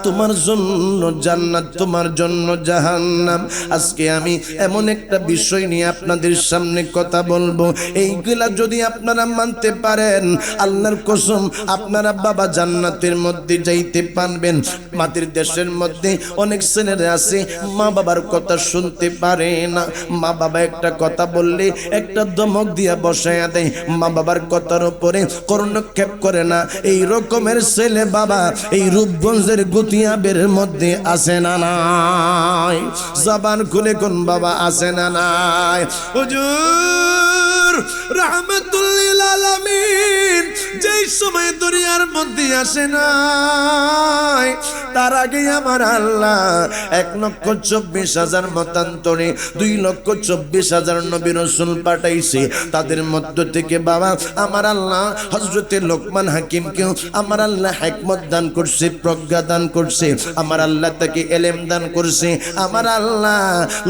তোমার জন্য জান্নাত, তোমার জন্য জাহান্নাম। আজকে আমি এমন একটা বিষয় নিয়ে আপনাদের সামনে কথা বলবো, এইগুলা যদি আপনারা মানতে পারেন, আল্লাহর কসম আপনারা বাবা জান্নাতের মধ্যে যাইতে পারবেন। মাটির দেশের মধ্যে অনেক ছেলেরা আছে মা বাবার কথা শুনতে পারে না। মা বাবা একটা কথা বললে একটা ধমক দিয়া বসায়া দেয়, মা বাবার কথার উপরে কর্ণক্ষেপ করে না। এই রকমের ছেলে বাবা এই রূপগঞ্জের গতিয়াবের মধ্যে আছে না নাই? জবান খুলে কোন বাবা আছে না নাই? হুজুর রাহমাতুল লিল আলামিন যেই সময় দুনিয়ার মধ্যে আসে নাই, তার আগে আমার আল্লাহ 1,24,000 মতান্তরে 2,24,000 নবী রাসূল পাঠাইছে। তাদের মধ্য থেকে বাবা আমার আল্লাহ হযরতে লোকমান হাকিমকে আমার আল্লাহ হিকমত দান করছে, প্রজ্ঞা দান করছে। আমার আল্লাহ তাকে ইলম দান করছে। আমার আল্লাহ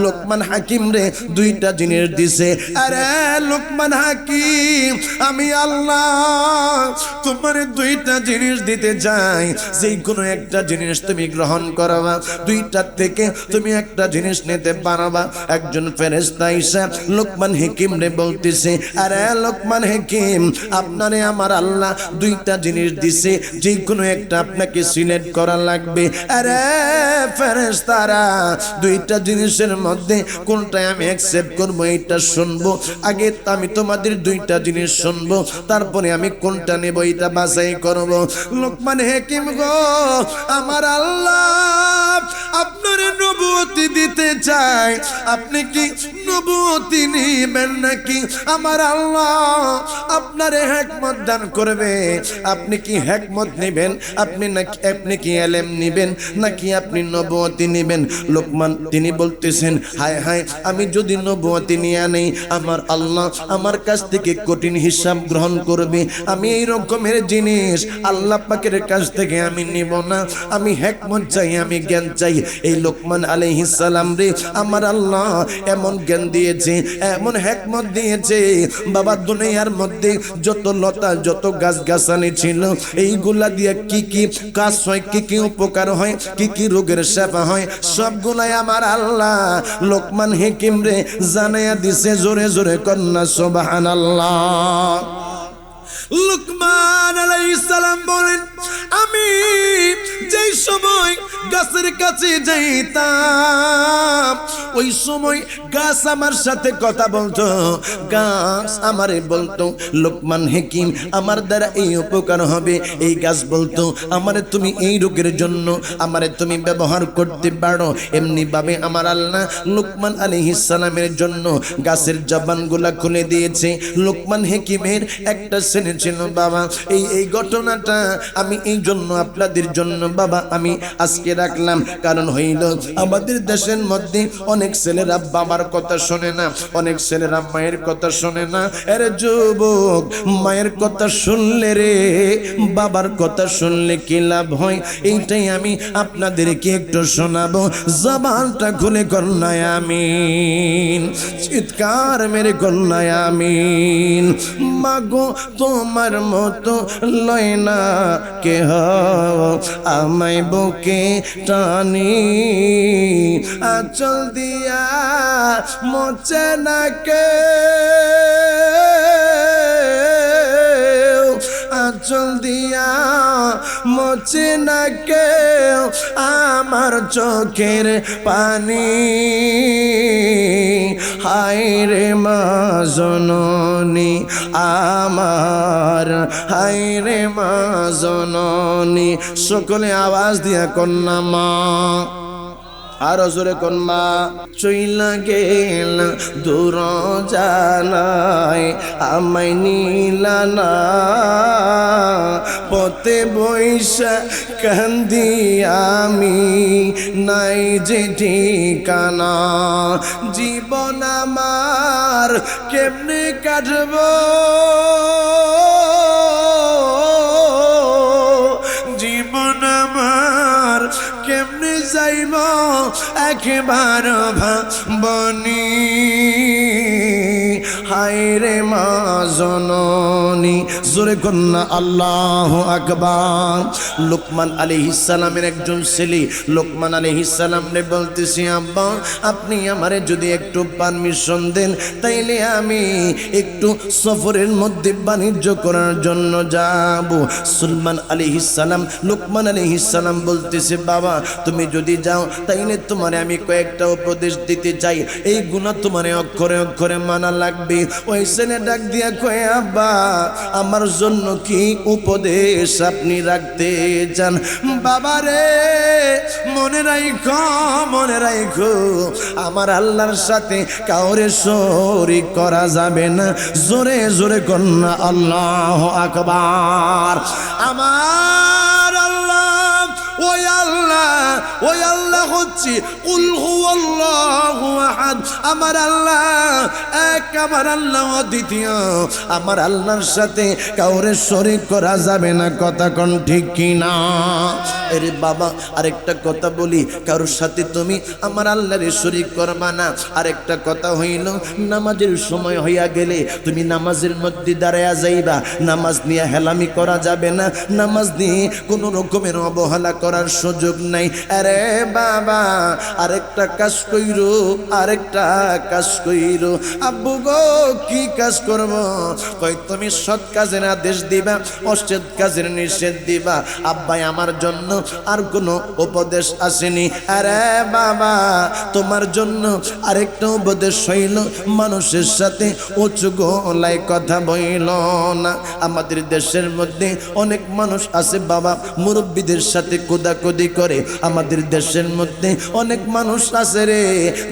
লোকমান হাকিম রে দুইটা জিনিস দিছে। আরে লোকমান হাকিম, আমি আল্লাহ তোমার দুইটা জিনিস দিতে চাই, যেই কোনো একটা জিনিস তুমি গ্রহণ করবা, দুইটার থেকে তুমি একটা জিনিস নিতে পারবা। একজন ফেরেশতা এসে লোকমান হাকিম রে বলতেছে, আরে লোকমান হাকিম, আপনারে আমার আল্লাহ দুইটা জিনিস দিছে, যে কোনো একটা আপনাকে সিলেক্ট করা লাগবে। আরে ফেরেশতারা, দুইটা জিনিসের মধ্যে কোনটা আমি অ্যাকসেপ্ট করব এটা শুনবো। আগে আমি তোমাদের দুইটা জিনিস শুনবো, তারপরে আমি কোনটা নেব এটা বাছাই করব। লোকমান হাকিম গো, আমার আল্লাহ আপনারে নবুয়তি দিতে চাই, আপনি কি নবুয়তি নেবেন নাকি? আমার আল্লাহ আপনারে হিকমত দান করবে, আপনি কি হিকমত নেবেন? আপনি কি ইলম নেবেন নাকি আপনি নবুয়তি নেবেন? লোকমান তিনি বলতেছেন, হায় হায়, আমি যদি নবুয়তি নিয়ে নেই আমার আল্লাহ আমার কাছ থেকে কঠিন হিসাব গ্রহণ করবে। আমি এই রকমের জিনিস আল্লাহ পাকের কাছ থেকে আমি নিব না। আমি হিকমত চাই, আমি জ্ঞান চাই। এই লোকমান আলাইহিস সালাম রে আমার আল্লাহ এমন জ্ঞান দিয়েছে, এমন হিকমত দিয়েছে বাবা, দুনিয়ার মধ্যে যত লতা যত গাছ গাছালি ছিল এইগুলা দিয়ে কি কি কাজ হয়, কি কি উপকার হয়, কি কি রোগের সেবা হয়, সবগুলাই আমার আল্লাহ লোকমান হাকিম রে জানাইয়া দিছে। জোরে জোরে কন্যা সুবহানাল্লাহ। লুকমান আলাইহিস সালাম বলেন, আমি যেই সময় গাছের কাছে যাইতাম ওই সময় গাছ আমার সাথে কথা বলতো, গাছ আমারে বলতো লোকমান হাকিম আমার দ্বারা এই উপকার হবে। এই গাছ বলতো আমারে তুমি এই রোগের জন্য আমারে তুমি ব্যবহার করতে পারো। এমনি ভাবে আমার আল্লাহ লোকমান আলাইহিস সালামের জন্য গাছের জবানগুলা খুলে দিয়েছে। লোকমান হাকিমের একটা ছেলে ছিল বাবা। এই ঘটনাটা আমি এই জন্য আপনাদের জন্য বাবা আমি আজকে রাখলাম, কারণ হইল আমাদের দেশের মধ্যে অনেক ছেলেরা বাবার কথা শোনে না, অনেক ছেলেরা মায়ের কথা শোনে না। আরে যুবক, মায়ের কথা শুনলে রে বাবার কথা শুনলে কি লাভ হয়, এইটাই আমি আপনাদেরকে একটু শোনাবো। জবানটা খুলে কন্যায় আমিন, চিৎকার মেরে কন্যায় আমিন। মাগো তোমার মতো লয় না কেহ আমায় বুকে টানি, আঁচল দিয়া মোচে না কে, আঁচল দিয়া মোচে না কেউ আমার চোখের পানি। হায় রে মা জননী আমার, হায় রে মা জননী। সকলে আওয়াজ দিয়া কন্যা মা, আরো জোরে কোন মা। চইলা গেল দূর জানায় আমায় নিলা না, পথে বৈশা কান্দি আমি নাই যে ঠিকানা। জীবন আমার কেমনে কাটব, জীবন আমার কেমনে যাইব একবার ভাবনি। হায় রে মা জননী, জোরে কন্যা আল্লাহু আকবার। লোকমান আলাইহিস সালামের একজন ছেলে লোকমান আলাইহিস সালাম রে বলতেছি, আব্বা আপনি আমারে যদি একটু পারমিশন দেন তাইলে আমি একটু সফরের মধ্যে বাণিজ্য করার জন্য যাব। সুলমান আলাইহিস সালাম লোকমান আলাইহিস সালাম বলতেছে, বাবা তুমি যদি যাও তাইলে তোমারে আমি কয়েকটা উপদেশ দিতে চাই, এই গুনাহ তোমারে অক্ষরে অক্ষরে মানা লাগবে। ওই ছেলে ডাক দিয়া কয়, আব্বা আমার জন্য কি উপদেশ আপনি রাখতে চান? বাবা রে মনে রাখো, মনে রাখো আমার আল্লাহর সাথে কাউরে শরীক করা যাবে না। জোরে জোরে কন্যা আল্লাহু আকবার। আমার আল্লাহ ওই আল্লাহ, ওই আল্লাহ হচ্ছে কুল হুয়াল্লাহু আহাদ। আমার আল্লাহ এক, আমার আল্লাহ অদ্বিতীয়। আমার আল্লাহর সাথে কাউরে শরীক করা যাবে না, কথা কোন ঠিক কিনা? আরে বাবা আরেকটা কথা বলি, কারোর সাথে তুমি আমার আল্লাহরে শরীক করবা না। আরেকটা কথা হইল, নামাজের সময় হইয়া গেলে তুমি নামাজের মধ্যে দাঁড়ায়া যাইবা, নামাজ নিয়ে হেলামি করা যাবে না, নামাজ নিয়ে কোনো রকমের অবহেলা করার সুযোগ নাই। আরে বাবা আরেকটা কাজ কইরো, আরেকটা কাজ কইরো। আব্বু গো কি কাজ করব? কই তুমি সৎ কাজের আদেশ দিবা, অসৎ কাজের নিষেধ দিবা। আব্বাই আমার জন্য আর কোনো উপদেশ আসেনি। আরে বাবা তোমার জন্য আরেকটা উপদেশ হইল, মানুষের সাথে উঁচু গলায় কথা বইল না। আমাদের দেশের মধ্যে অনেক মানুষ আছে বাবা মুরব্বীদের সাথে কোদাকুদি করে। আমাদের দেশের মধ্যে অনেক মানুষ আছে রে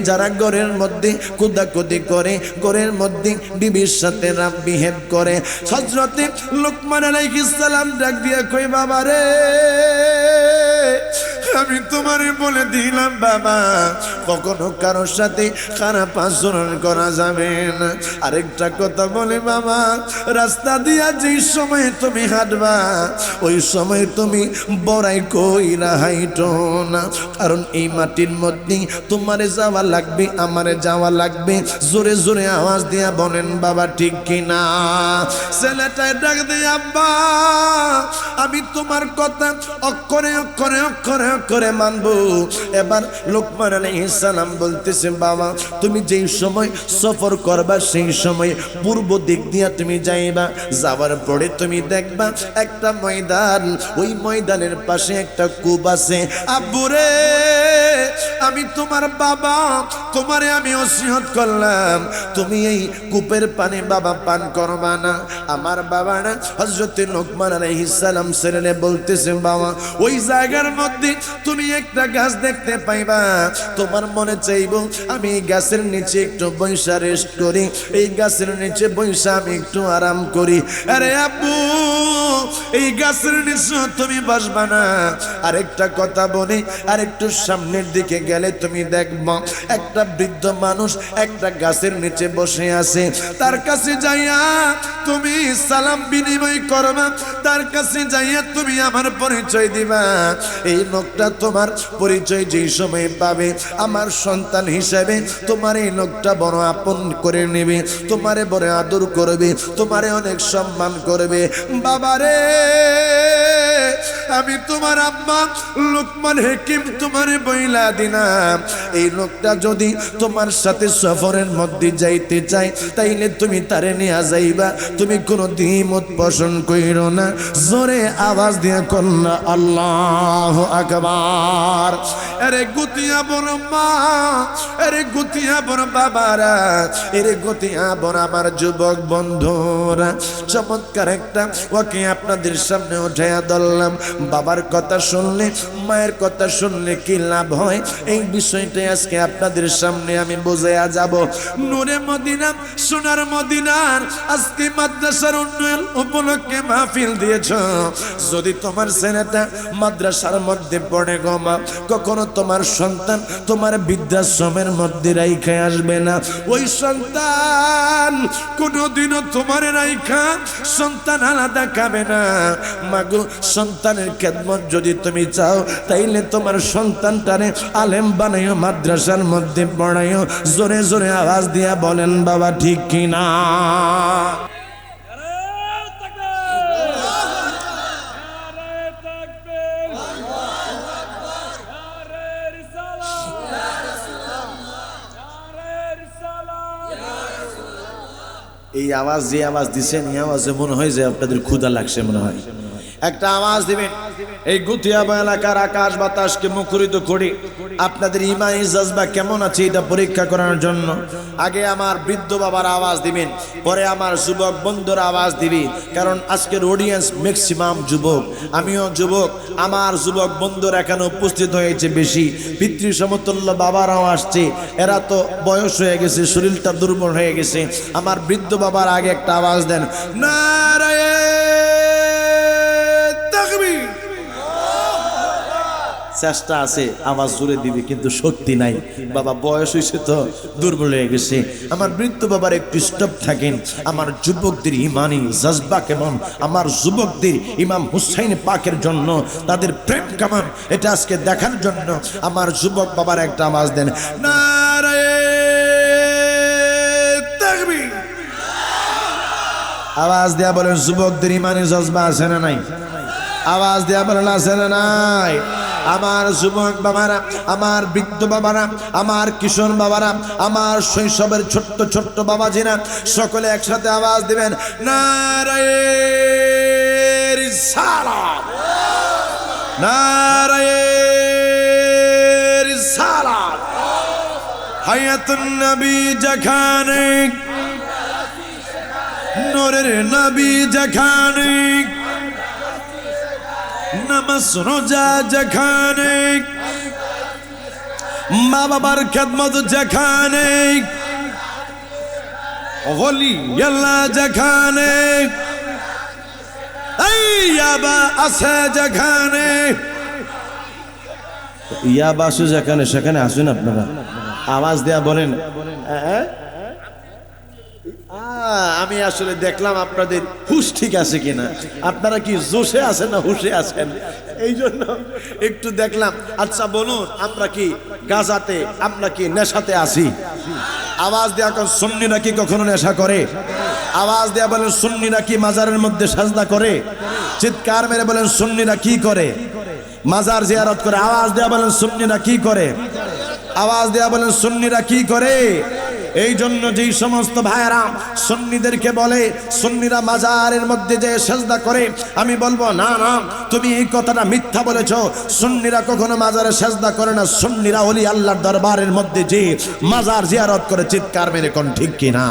যারা ঘরের মধ্যে কোদাকুদি করে, ঘরের মধ্যে বিবির সাথে রাব বিহেভ করে। হযরতে লোকমান আলাইহিস সালাম ডাক দিয়া কই, বাবা রে আমি তোমারে বলে দিলাম বাবা কখনো কারোর সাথে খারাপ আচরণ করা যাবে না। আরেকটা কথা বলে বাবা, রাস্তা দিয়া যে সময় তুমি হাঁটবা ওই সময় তুমি বড়াই কইরা হাইটো না, কারণ এই মাটির মধ্যে তোমারে যাওয়া লাগবে, আমারে যাওয়া লাগবে। জোরে জোরে আওয়াজ দিয়া বলেন বাবা ঠিক কিনা? ছেলেটাই ডাক দিয়ে, আব্বা আমি তোমার কথা অক্ষরে অক্ষরে অক্ষরে করে মানবো। এবার লোকমান আলাইহিস সালাম বলতেছে, বাবা তুমি যেই সময় সফর করবা সেই সময় পূর্ব দিক দিয়া তুমি যাইবা, যাওয়ার পরে তুমি দেখবা একটা ময়দান, ওই ময়দানের পাশে একটা কূপ আছে। আব্বুরে আমি তোমার বাবা, তোমারে আমি ওসিয়ত করলাম তুমি এই কূপের পানি বাবা পান করবা না। আমার বাবা না হযরত লোকমান আলাইহিস সালাম ছেড়ে বলতেছে, বাবা ওই জায়গার মধ্যে তুমি একটা গাছ দেখতে পাইবা, তোমার মনে চাইবো আমি এই গাছের নিচে একটু বৈশা রেস্ট করি, এই গাছের নিচে বৈশা আমি একটু আরাম করি। আরে আব্বু এই গাছের নিচে তুমি বসবা না, আরেকটা কথা বলি, আরেকটু সামনের দিকে গেলে তুমি দেখবা একটা বৃদ্ধ মানুষ একটা গাছের নিচে বসে আছে, তার কাছে যাইয়া তুমি সালাম বিনিময় করবা, তার কাছে যাইয়া তুমি আমার পরিচয় দিবা। এই লোকটা তোমার পরিচয় যেই সময় পাবে আমার সন্তান হিসেবে তোমার এই লোকটা বড় আপন করে নেবে, তোমারে বড় আদর করবে, তোমারে অনেক সম্মান করবে। বাবারে আমি তোমার আব্বা লোকমান হাকিম তোমারে বইলা দিলাম, এই লোকটা যদি তোমার সাথে সফরের মধ্যে যাইতে চাই তাইলে তুমি তারে নিয়ে যাইবা, তুমি কোনো দ্বিমত পোষণ কইরো না। জোরে আওয়াজ দিয়ে কন্যা আল্লাহু আকবার। আরে গুতিয়া বড় মা, আরে গুতিয়া বড় বাবারা, আরে গুতিয়া বড় আমার যুবক বন্ধুরা, চমৎকার একটা ওকে আপনাদের সামনে উঠাইয়া ধরলাম। বাবার কথা শুনলে মায়ের কথা শুনলে কি লাভ হয় এই বিষয়টাই আজকে আপনাদের সামনে আমি বোঝাইয়া যাব। নূরে মদিনা সোনার মদিনার আজকে মাদ্রাসার উন্নয়ন উপলক্ষে মাহফিল দিয়েছ, যদি তোমার ছেলেটা মাদ্রাসার মধ্যে পড়ে গো মা, কখনো তোমার সন্তান তোমার বৃদ্ধাশ্রমের মধ্যে রাইখা আসবে না, ওই সন্তান কোনোদিনও তোমার রাইখা সন্তান আলাদা খাবে না। মাগো সন্তানের খেদমত যদি তুমি চাও তাইলে তোমার সন্তানটারে আলেম বানাইও, মাদ্রাসার মধ্যে পড়াইও। জোরে জোরে আওয়াজ দিয়া বলেন বাবা ঠিক কিনা? এই আওয়াজ যে আওয়াজ দিছেন এই আওয়াজে মনে হয় যে আপনাদের ক্ষুধা লাগছে, মনে হয় একটা আওয়াজ দিবেন। এই গুতিয়াবা এলাকার আকাশ বাতাসকে মুখরিত করে আপনাদের ইমানি জজবা কেমন আছে এটা পরীক্ষা করার জন্য আগে আমার বৃদ্ধ বাবার আওয়াজ দিবেন, পরে আমার যুবক বন্ধুরা আওয়াজ দিবি, কারণ আজকের অডিয়েন্স ম্যাক্সিমাম যুবক, আমিও যুবক, আমার যুবক বন্ধুরা এখানে উপস্থিত হয়েছে বেশি, পিতৃ সমতুল্য বাবারাও আসছে, এরা তো বয়স হয়ে গেছে, শরীরটা দুর্বল হয়ে গেছে। আমার বৃদ্ধ বাবার আগে একটা আওয়াজ দেন, নারায়ে তাকবীর। চেষ্টা আছে আওয়াজ জোরে দিবি কিন্তু শক্তি নাই, বাবা বয়স হয়েছে তো দুর্বল হয়ে গেছে। আমার বৃদ্ধ বাবার একটু স্টপ থাকেন, আমার যুবকদের ইমানি জজবা কেমন, আমার যুবকদের ইমাম হুসাইন পাকের জন্য তাদের প্রেম কেমন এটা আজকে দেখার জন্য আমার যুবক বাবার একটা আওয়াজ দেন, নারায়ে তাকবীর। আওয়াজ দেয়া বলেন যুবকদের ইমানি জজবা আছে না নাই? আওয়াজ দেয়া বলেন আছে না নাই? আমার যুবক বাবারা, আমার বৃদ্ধ বাবারা, আমার কিশোর বাবারা, আমার শৈশবের ছোট্ট ছোট্ট বাবাজিরা সকলে একসাথে আওয়াজ দিবেন, নারায়ে রিসালাত, নারায়ে রিসালাত। হায়াতুন নবী যেখানে, নূরের নবী যেখানে, নামাজ রোজা যেখানে, মা বাবার খেদমত যেখানে, ওলি আল্লাহ যেখানে, এই ইয়াবা আছে যেখানে, ইয়াবা আছে যেখানে, সেখানে আসুন আপনারা আওয়াজ দেয়া বলেন। আমি আসলে দেখলাম আপনাদের হুশ ঠিক আছে কিনা, আপনারা কি জোশে আছেন না হুশে আছেন, এই জন্য একটু দেখলাম। আচ্ছা বলুন, আমরা কি গাজাতে, আমরা কি নেশাতে আছি? আওয়াজ দেয়া কোন সুন্নিরা কি কখনো নেশা করে? আওয়াজ দেয়া বলেন সুন্নিরা কি মাজারের মধ্যে সাজদা করে? চিৎকার মেরে বলেন সুন্নিরা কি করে? মাজার জিয়ারত করে। আওয়াজ দেয়া বলেন সুন্নিরা কি করে? আওয়াজ দেয়া বলেন সুন্নিরা কি করে? এই জন্য যেই সমস্ত ভাইয়েরা সুন্নিদেরকে বলে সুন্নিরা মাজারের মধ্যে যে সেজদা করে, আমি বলবো না না, তুমি এই কথাটা মিথ্যা বলেছো। সুন্নিরা কখনো মাজারে সেজদা করে না, সুন্নিরা ওলি আল্লাহর দরবারের মধ্যে যে মাজার জিয়ারত করে। চিৎকার মেরে কোন ঠিক কিনা?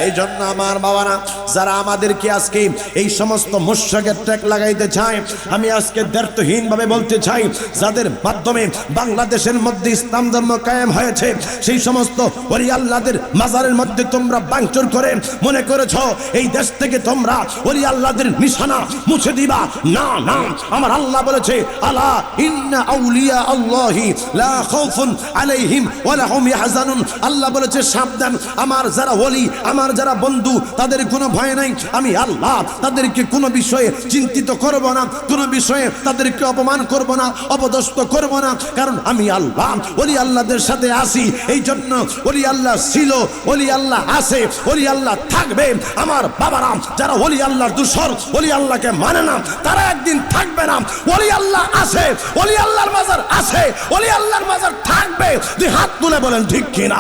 এই জন্য আমার বাবারা যারা আমাদেরকে আজকে এই সমস্ত মুশরিকের ট্যাগ লাগাইতে চায়, আমি আজকে দ্ব্যর্থহীনভাবে বলতে চাই, যাদের মাধ্যমে বাংলাদেশের মধ্যে ইসলাম ধর্ম কায়েম হয়েছে, সেই সমস্ত ওলি আল্লাহদের মাজারের মধ্যে তোমরা ভাঙচুর করে মনে করেছো এই দেশ থেকে তোমরা ওলি আল্লাহদের নিশানা মুছে দিবা। না না, আমার আল্লাহ বলেছে আলা ইন্না আউলিয়া আল্লাহি লা খাউফুন আলাইহিম ওয়া লা হুম ইয়াহজানুন। আল্লাহ বলেছে সাবধান, আমার যারা ওলি, আমার যারা বন্ধু, তাদের কোনো ভয় নাই। আমি আল্লাহ তাদেরকে কোনো বিষয়ে চিন্তিত করব না, কোনো বিষয়ে তাদেরকে অপমান করব না, অপদস্থ করব না, কারণ আমি আল্লাহ ওলি আল্লাহদের সাথে আছি। এই জন্য ওলি আল্লাহ ছিল, ওলি আল্লাহ আছে, ওলি আল্লাহ থাকবে। আমার বাবারা যারা ওলি আল্লাহর দুশর, ওলি আল্লাহকে মানে না, তারা একদিন থাকবে না। ওলি আল্লাহ আছে, ওলি আল্লাহর মাজার আছে, ওলি আল্লাহর মাজার থাকবে। দুই হাত তুলে বলেন ঠিক কিনা?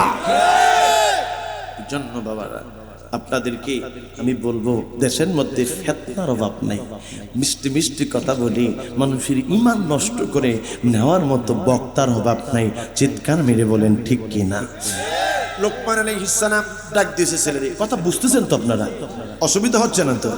জন্য বাবারা আপনাদেরকে আমি বলবো, দেশের মধ্যে ফিতনার অভাব নাই। মিষ্টি মিষ্টি কথা বলি মানুষের ঈমান নষ্ট করে নেওয়ার মতো বক্তার অভাব নাই। চিৎকার মেরে বলেন ঠিক কিনা? লোকমান আলাইহিস সালাম ডাক দিয়েছে ছেলেদের কথা, বুঝতেছেন তো আপনারা? অসুবিধা হচ্ছে না তো?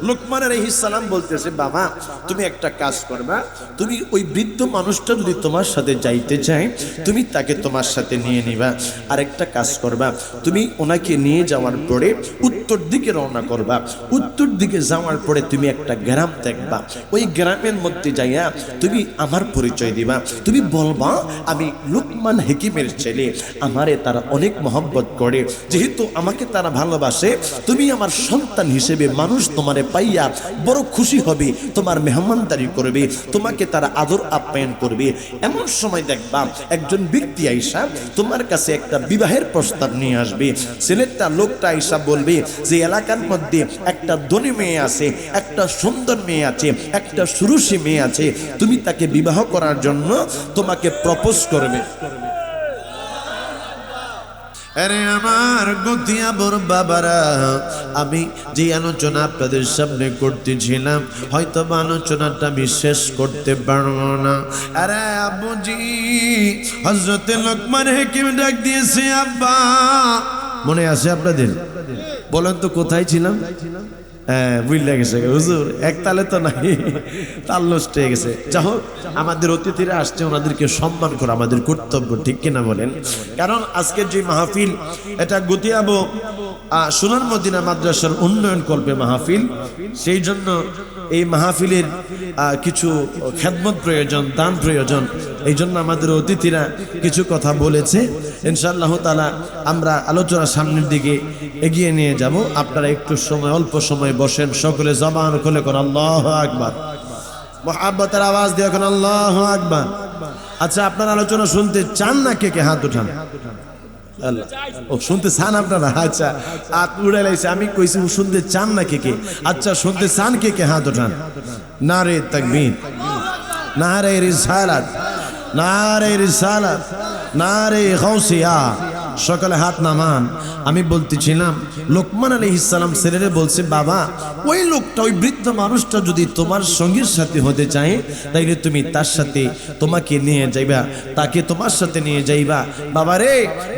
লোকমান আলাইহিস সালাম বলতেছে, বাবা তুমি একটা কাজ করবা, তুমি ওই বৃদ্ধ মানুষটা যদি তোমার সাথে যাইতে চায়, তুমি তাকে তোমার সাথে নিয়ে নিবা। আরেকটা কাজ করবা, তুমি ওনাকে নিয়ে যাওয়ার পরে উত্তর দিকে রওনা করবা। উত্তর দিকে যাওয়ার পরে তুমি একটা গ্রাম দেখবা, ওই গ্রামের মধ্যে যাইয়া তুমি আমার পরিচয় দিবা। তুমি বলবা আমি লোকমান হাকিমের ছেলে, আমারে তারা অনেক মহব্বত করে, যেহেতু আমাকে তারা ভালোবাসে, তুমি আমার সন্তান হিসেবে মানুষ তোমারে পাইয়া বড় খুশি হবে, তোমার মেহমানদারি করবে, তোমাকে তারা আদর আপ্যায়ন করবে। এমন সময় দেখবা একজন ব্যক্তি আইসা তোমার কাছে একটা বিবাহের প্রস্তাব নিয়ে আসবে। ছেলেটা লোকটা আইসা বলবে যে এলাকার মধ্যে একটা ধনী মেয়ে আছে, একটা সুন্দর মেয়ে আছে, একটা সুরুষী মেয়ে আছে, তুমি তাকে বিবাহ করার জন্য তোমাকে প্রপোজ করবে। আরে আমার গতিয়া বড় বাবারা, আমি যে আলোচনা আপনাদের সামনে করতেছিলাম, হয়তো আলোচনাটা আমি শেষ করতে পারবো না। আরে আব্বুজি, হযরতে লোকমান হাকিম ডাক দিয়েছে, আব্বা মনে আছে আপনাদের? বলেন তো কোথায় ছিলাম? হ্যাঁ বুঝলে গেছে হুজুর, এক তালে তো নাই, তাল নষ্ট হয়ে গেছে। যাই হোক, আমাদের অতিথিরা আসছে, ওনাদেরকে সম্মান করা আমাদের কর্তব্য, ঠিক কিনা বলেন? কারণ আজকের যে মাহফিল, এটা গতিয়াবো সোনার মদিনা মাদ্রাসার উন্নয়ন কল্পে মাহফিল। সেই জন্য এই মাহফিলের কিছু খেদমত প্রয়োজন, দান প্রয়োজন। এই জন্য আমাদের অতিথিরা কিছু কথা বলেছে। ইনশাআল্লাহ তাআলা আমরা আলোচনা সামনের দিকে এগিয়ে নিয়ে যাব। আপনারা একটু সময়, অল্প সময় বসেন, সকলে জবান খুলে কোন আল্লাহু আকবার, মুহাব্বতের আওয়াজ দিয়ে কোন আল্লাহু আকবার। আচ্ছা, আপনারা আলোচনা শুনতে চান না? কে কে হাত উঠান। ও শুনতে চান আপনারা? আচ্ছা, হাত উড়ে লাইছে, আমি কইছি শুনতে চান না কে কে? আচ্ছা, শুনতে চান কে কে? হাত উঠান। নারে তাকবীর, নারে রিসালাত, নারে রিসালাত, নারে গাউসিয়া। সকলে হাত নামান। আমি বলতেছিলাম লোকমান আলাইহিস সালাম ছেলেরে বলছে, বাবা ওই লোকটা, ওই বৃদ্ধ মানুষটা যদি তোমার সঙ্গীর সাথে হতে চায়, তাইলে তুমি তার সাথে তোমাকে নিয়ে যাইবা, তাকে তোমার সাথে নিয়ে যাইবা। বাবা রে,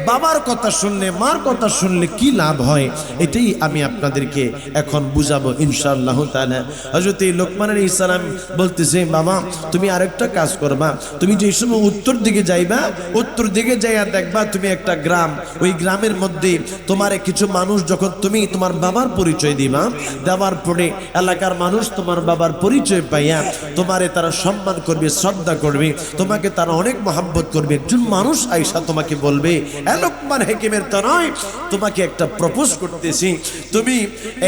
বাবার কথা শুনলে, মার কথা শুনলে কি লাভ হয়, এটাই আমি আপনাদেরকে এখন বুঝাবো ইনশাআল্লাহ তাআলা। হযরত লোকমান আলাইহিস সালাম বলতেছে, বাবা তুমি আরেকটা কাজ করবা, তুমি যে সময় উত্তর দিকে যাইবা, উত্তর দিকে যাইয়া দেখবা তুমি একটা গ্রাম, ওই গ্রামের মধ্যে তোমার কিছু মানুষ, যখন তুমি তোমার বাবার পরিচয় দিবা, দেওয়ার পরে এলাকার মানুষ তোমার বাবার পরিচয় পাইয়া তোমারে তারা সম্মান করবে, শ্রদ্ধা করবে, তোমাকে তারা অনেক মহব্বত করবে। একজন মানুষ আইসা তোমাকে বলবে, লোকমান হাকিমের তো নয়, তোমাকে একটা প্রপোজ করতেছি, তুমি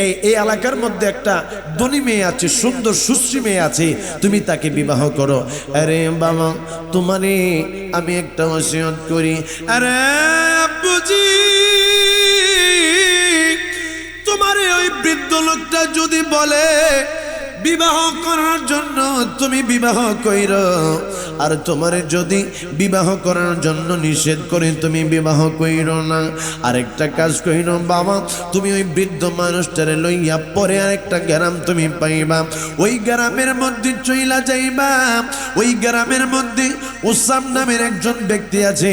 এই এলাকার মধ্যে একটা ধনী মেয়ে আছে, সুন্দর সুশ্রী মেয়ে আছে, তুমি তাকে বিবাহ করো। আরে বাবা, তোমারে আমি একটা ওসিয়ত করি। আরে আব্বুজি, তোমারে ওই বৃদ্ধ লোকটা যদি বলে বিবাহ করার জন্য তুমি বিবাহ কইরো, আর তোমারে যদি বিবাহ করার জন্য নিষেধ করে তুমি বিবাহ কইরো না। আরেকটা কাজ কইরো বাবা, তুমি ওই বৃদ্ধ মানুষটারে লইয়া পরে আরেকটা গ্রাম তুমি পাইবা, ওই গ্রামের মধ্যে চইলা যাইবা। ওই গ্রামের মধ্যে ওসাম নামের একজন ব্যক্তি আছে,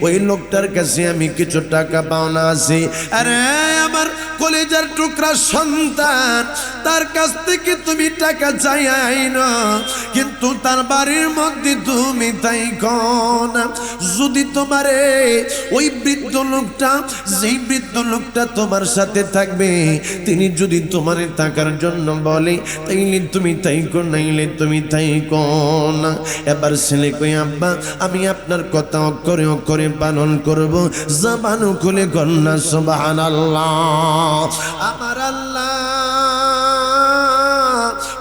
ওই লোকটার কাছে আমি কিছু টাকা পাওনা আছে। আরে আমার কলেজার টুকরা সন্তান, তার কাছ থেকে তুমি টাকা চাই আইনো, কিন্তু তার বাড়ির মধ্যে তুমি তাই কোন। যদি তোমারে ওই বৃদ্ধ লোকটা, যেই বৃদ্ধ লোকটা তোমার সাথে থাকবে, তিনি যদি তোমারে থাকার জন্য বলে, তাইলে তুমি তাই কোন, নাইলে তুমি তাই কোন। এবার ছেলে কই আব্বা আমি আপনার কথা অক্ষরে অক্ষরে পালন করব। জবান খুলে কন্যা সুবহানাল্লাহ। আমার আল্লাহ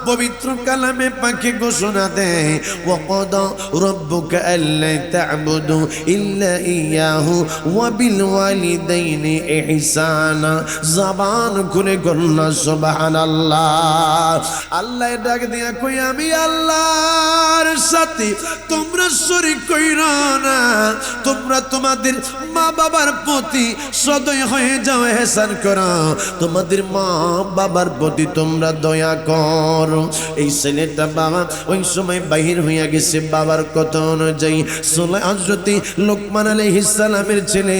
পবিত্র কালামে পাকে ঘোষণা দেয়, ওয়াকাদা রাব্বুকা আল্লা তা'বুদু ইল্লা ইয়াহু ওয়া বিল ওয়ালিদাইনি ইহসানা। জবান খুলে কন্যা সুবহানাল্লাহ। আল্লাহ ডাক দিয়া কই আমি আল্লাহর সাথে তোমরা শরীক কইরো না, তোমরা তোমাদের মা বাবার প্রতি সদয় হয়ে যাও, ইহসান করো, তোমাদের মা বাবার প্রতি তোমরা দয়া করো। এই ছেলেটা বাবা ওই সময় বাহির হইয়া গেছে বাবার কথা অনুযায়ী। হযরত লোকমান আলাইহিস সালামের ছেলে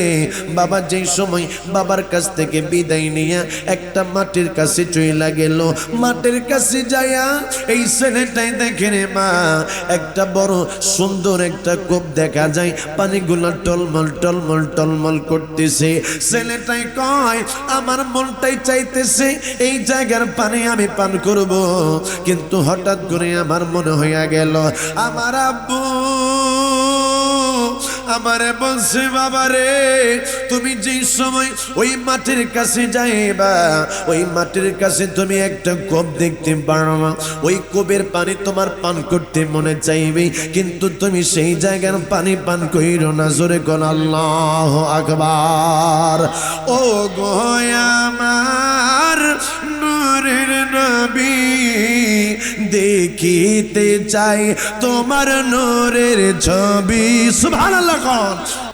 বাবা যেই সময় বাবার কাছ থেকে বিদায় নিয়ে একটা মাটির কাছে চইলা গেল, মাটির কাছে যায়া এই ছেলেটাই দেখে রে মা, একটা বড় সুন্দর একটা কূপ দেখা যায়, পানিগুলো টলমল টলমল টলমল করতেছে। ছেলেটাই কয় আমার মনটাই চাইতেছে এই জায়গার পানি আমি পান করব, কিন্তু হঠাৎ করে আমার মনে হইয়া গেল আমার আব্বু আমারে বলছে বাবারে তুমি যেই সময় ওই মাটির কাছে যাইবা, ওই মাটির কাছে তুমি একটা কূপ দেখতে পারবা, ওই কূপের পানি তোমার পান করতে মনে চাইবে, কিন্তু তুমি সেই জায়গার পানি পান কইরো না। জোরে কোন আল্লাহু আকবার। ও গো আমার নূরের নবী, দেখিতে চাই তোমার নূরের ছবি। সুবহানাল্লাহ।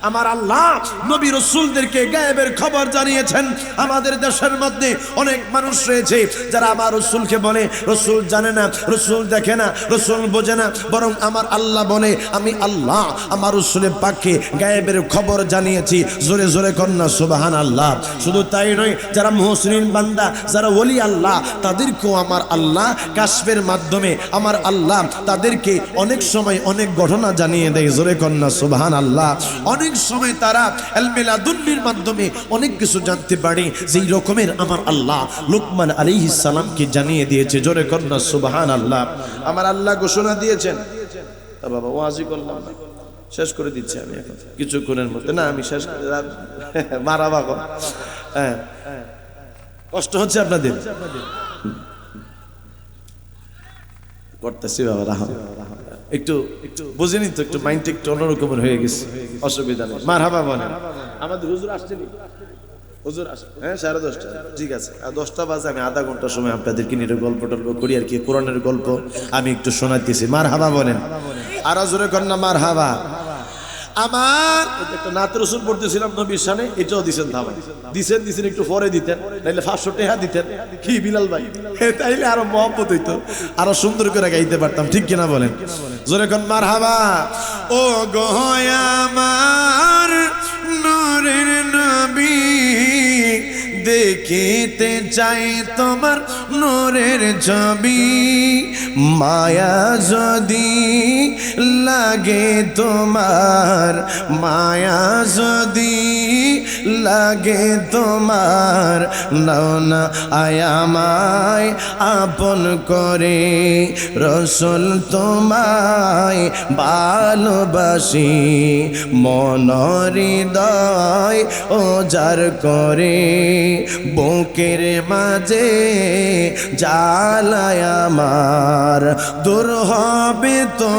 আমার আল্লাহ নবী রাসূলদেরকে গায়েবের খবর জানিয়েছেন। আমাদের দেশের মধ্যে অনেক মানুষ রয়েছে যারা আমার রাসূলকে বলে রাসূল জানে না, রাসূল দেখে না, রাসূল বোঝে না, বরং আমার আল্লাহ বলে আমি আল্লাহ আমার রাসূলের পাককে গায়েবের খবর জানিয়েছি। জোরে জোরে কন্যা সুবহানাল্লাহ। শুধু তাই নয়, যারা মুহসিন বান্দা, যারা ওলি আল্লাহ, তাদেরকেও আমার আল্লাহ কাশফের মাধ্যমে আমার আল্লাহ তাদেরকে অনেক সময় অনেক ঘটনা জানিয়ে দেয়। জোরে কন্যা সুবহানাল্লাহ। অনেক সময় তারা ইলমে লাদুন্নির মাধ্যমে অনেক কিছু জানতে পারে, যেই রকমের আমার আল্লাহ লোকমান আলাইহিস সালামকে জানিয়ে দিয়েছে। জোরে কন্যা সুবহানাল্লাহ। আমার আল্লাহ ঘোষণা দিয়েছেন। বাবা ওয়াজি করলাম না, শেষ করে দিচ্ছি আমি এখন কিছুক্ষণের মধ্যে। না আমি শেষ করে মারাবা। হ্যাঁ কষ্ট হচ্ছে আপনাদের, করতেছি বাবা রাহ একটু একটু বুঝেনি তো, একটু মাইন্ড একটু অন্যরকমের হয়ে গেছে, অসুবিধা নেই। মারহাবা বলেন। আমাদের হুজুর আসছেনি, হুজুর আসে হ্যাঁ 10:30, ঠিক আছে। আর 10টা বাজে আমি আধা ঘন্টা সময় আপনাদেরকে নিয়ে গল্প টল্প করি আর কি, কোরআনের গল্প আমি একটু শোনাইতেছি। মারহাবা বলেন। আর জোরে কন্যা মারহাবা। আমার একটা নাত রসুল পড়তেছিলাম নবীর শানে, এটাও দিছেন থামাই দিছেন একটু পরে দিতেন, নাইলে 500 টাকা দিতেন। কি বিলাল ভাই, তাইলে আরো মহব্বত হইতো, আরো সুন্দর করে গাইতে পারতাম, ঠিক কিনা বলেন? জোরে কোন মারহাবা। ও গো আমার নূরের নবী, দেখিতে চাই তোমার নূরের ছবি, মায়া যদি লাগে তোমার, মায়া যদি লাগে তোমার, নাও না আয়ামায় আপন করে, রসুল তোমায় ভালোবাসি, মন হৃদয় ওজার করে, বুকের মাঝে জ্বালায় আমার, দূর হবে তো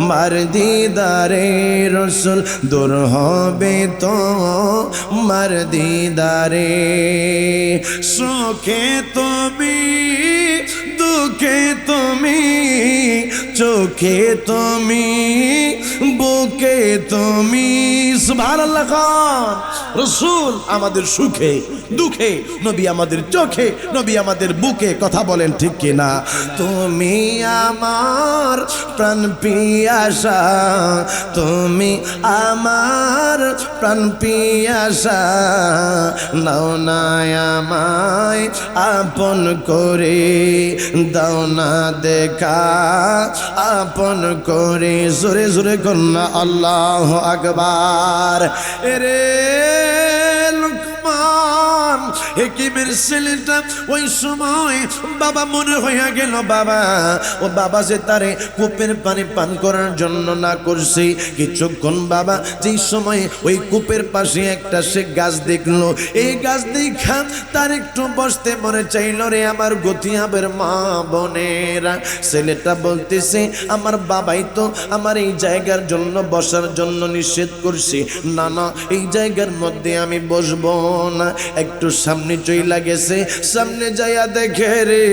মার দিদারে রসুল, দূর হবে তো মার দিদারে, সুখে তুমি দুঃখ মুখে তুমি, চোখে তুমি, বুকে তুমি। সুবহানাল্লাহ খান। রাসূল আমাদের সুখে দুঃখে, নবী আমাদের চোখে, নবী আমাদের বুকে। কথা বলেন ঠিক কিনা? তুমি আমার প্রাণ পিয়াসা, তুমি আমার প্রাণ পিয়াসা, নাও না আমায় আপন করে, দাও না দেখা আপন করে। জোরে জোরে কন্যা আল্লাহু আকবার। এরে লুকমান হেকিমের ছেলেটা ওই সময় বাবা মনে হইয়া গেল বাবা, ও বাবা যে তারে কূপের পানি পান করার জন্য না করছে। কিছুক্ষণ বাবা যেই সময় ওই কূপের পাশে একটা সে গাছ দেখলো, এই গাছ দেখা তার একটু বসতে মনে চাইল। রে আমার গতিয়াবের মা বোনেরা, ছেলেটা বলতেছে আমার বাবাই তো আমার এই জায়গার জন্য বসার জন্য নিষেধ করছে, না না এই জায়গার মধ্যে আমি বসবো না। একটু সামনে চইলা গেছে, সামনে যাইয়া দেখে রে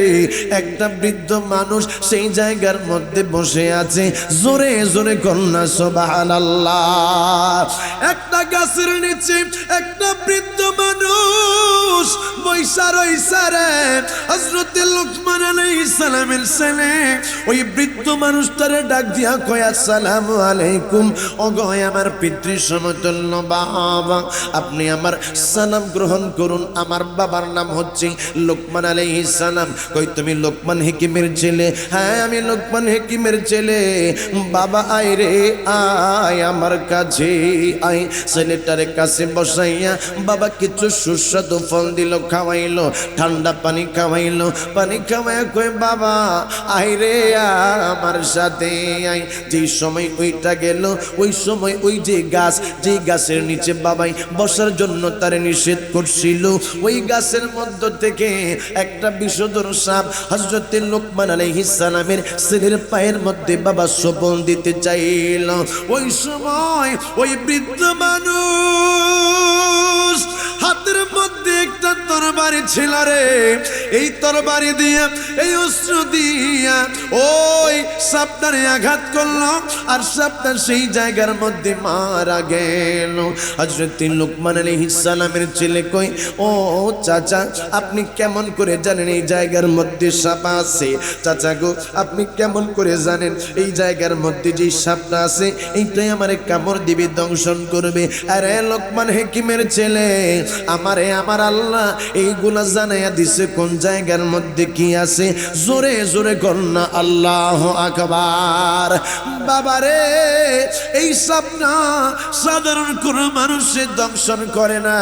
একটা বৃদ্ধ মানুষ সেই জায়গার মধ্যে বসে আছে। জোরে জোরে কন্যা সুবহানাল্লাহ। একটা গাছের নিচে একটা বৃদ্ধ মানুষ বৈশা রইছে রে। হযরত লুকমান আলাইহিস সালামের ছেলে ওই বৃদ্ধ মানুষটারে ডাক দিয়া কয় আসসালামু আলাইকুম। ওগো আমার পিতৃ সমতুল্য বাবা, আপনি আমার সালাম গ্রহণ করুন। আমার বাবার নাম হচ্ছে লুকমান আলাইহিস সালাম। কই তুমি লুকমান হাকিমের ছেলে? হ্যাঁ আমি লুকমান হাকিমের ছেলে। বাবা আয় রে আয় আমার কাছে আয়। ছেলেটারে কাছে বসাইয়া বাবা কিছু সুস্বাদু ফল দিল, খাওয়াইলো, ঠান্ডা পানি খাওয়াইলো। পানি খাওয়াইয়া কই বাবা আয় রে আমার সাথে আয়। যেই সময় ওইটা গেল ওই সময় ওই যে গাছ, যে গাছের নিচে বাবাই বসার জন্য তারে নিষেধ করছিল, ওই গাছের মধ্য থেকে একটা বিষধর সাপ হযরত লুকমান আলাইহিস সালামের ছেলের পায়ের মধ্যে বাবা সপন দিতে চাইল। ওই সময় ওই বৃদ্ধ মানুষ হাতের মধ্যে একটা তরবারি ছিল রে। এই তরবারি দিয়া, এই অস্ত্র দিয়া ওই সাপটারে আঘাত করলো, আর সাপটা সেই জায়গার মধ্যে মারা গেল। হযরত লুকমান আলাইহিস সালামের ছেলে কই ও চাচা আপনি কেমন করে জানেন এই জায়গার মধ্যে সাপ আছে? চাচা গো আপনি কেমন করে জানেন এই জায়গার মধ্যে যে সাপটা আছে এইটাই আমারে কামড় দিবে, দংশন করবে? আরে লুকমান হাকিমের ছেলে, আমারে আমার আল্লাহ এইগুলা জানাইয়া দিছে কোন জায়গার মধ্যে কি আছে। জোরে জোরে কন্যা আল্লাহু আকবার। বাবারে এই সাপ না সাধারণ কোনো মানুষের দংশন করে না,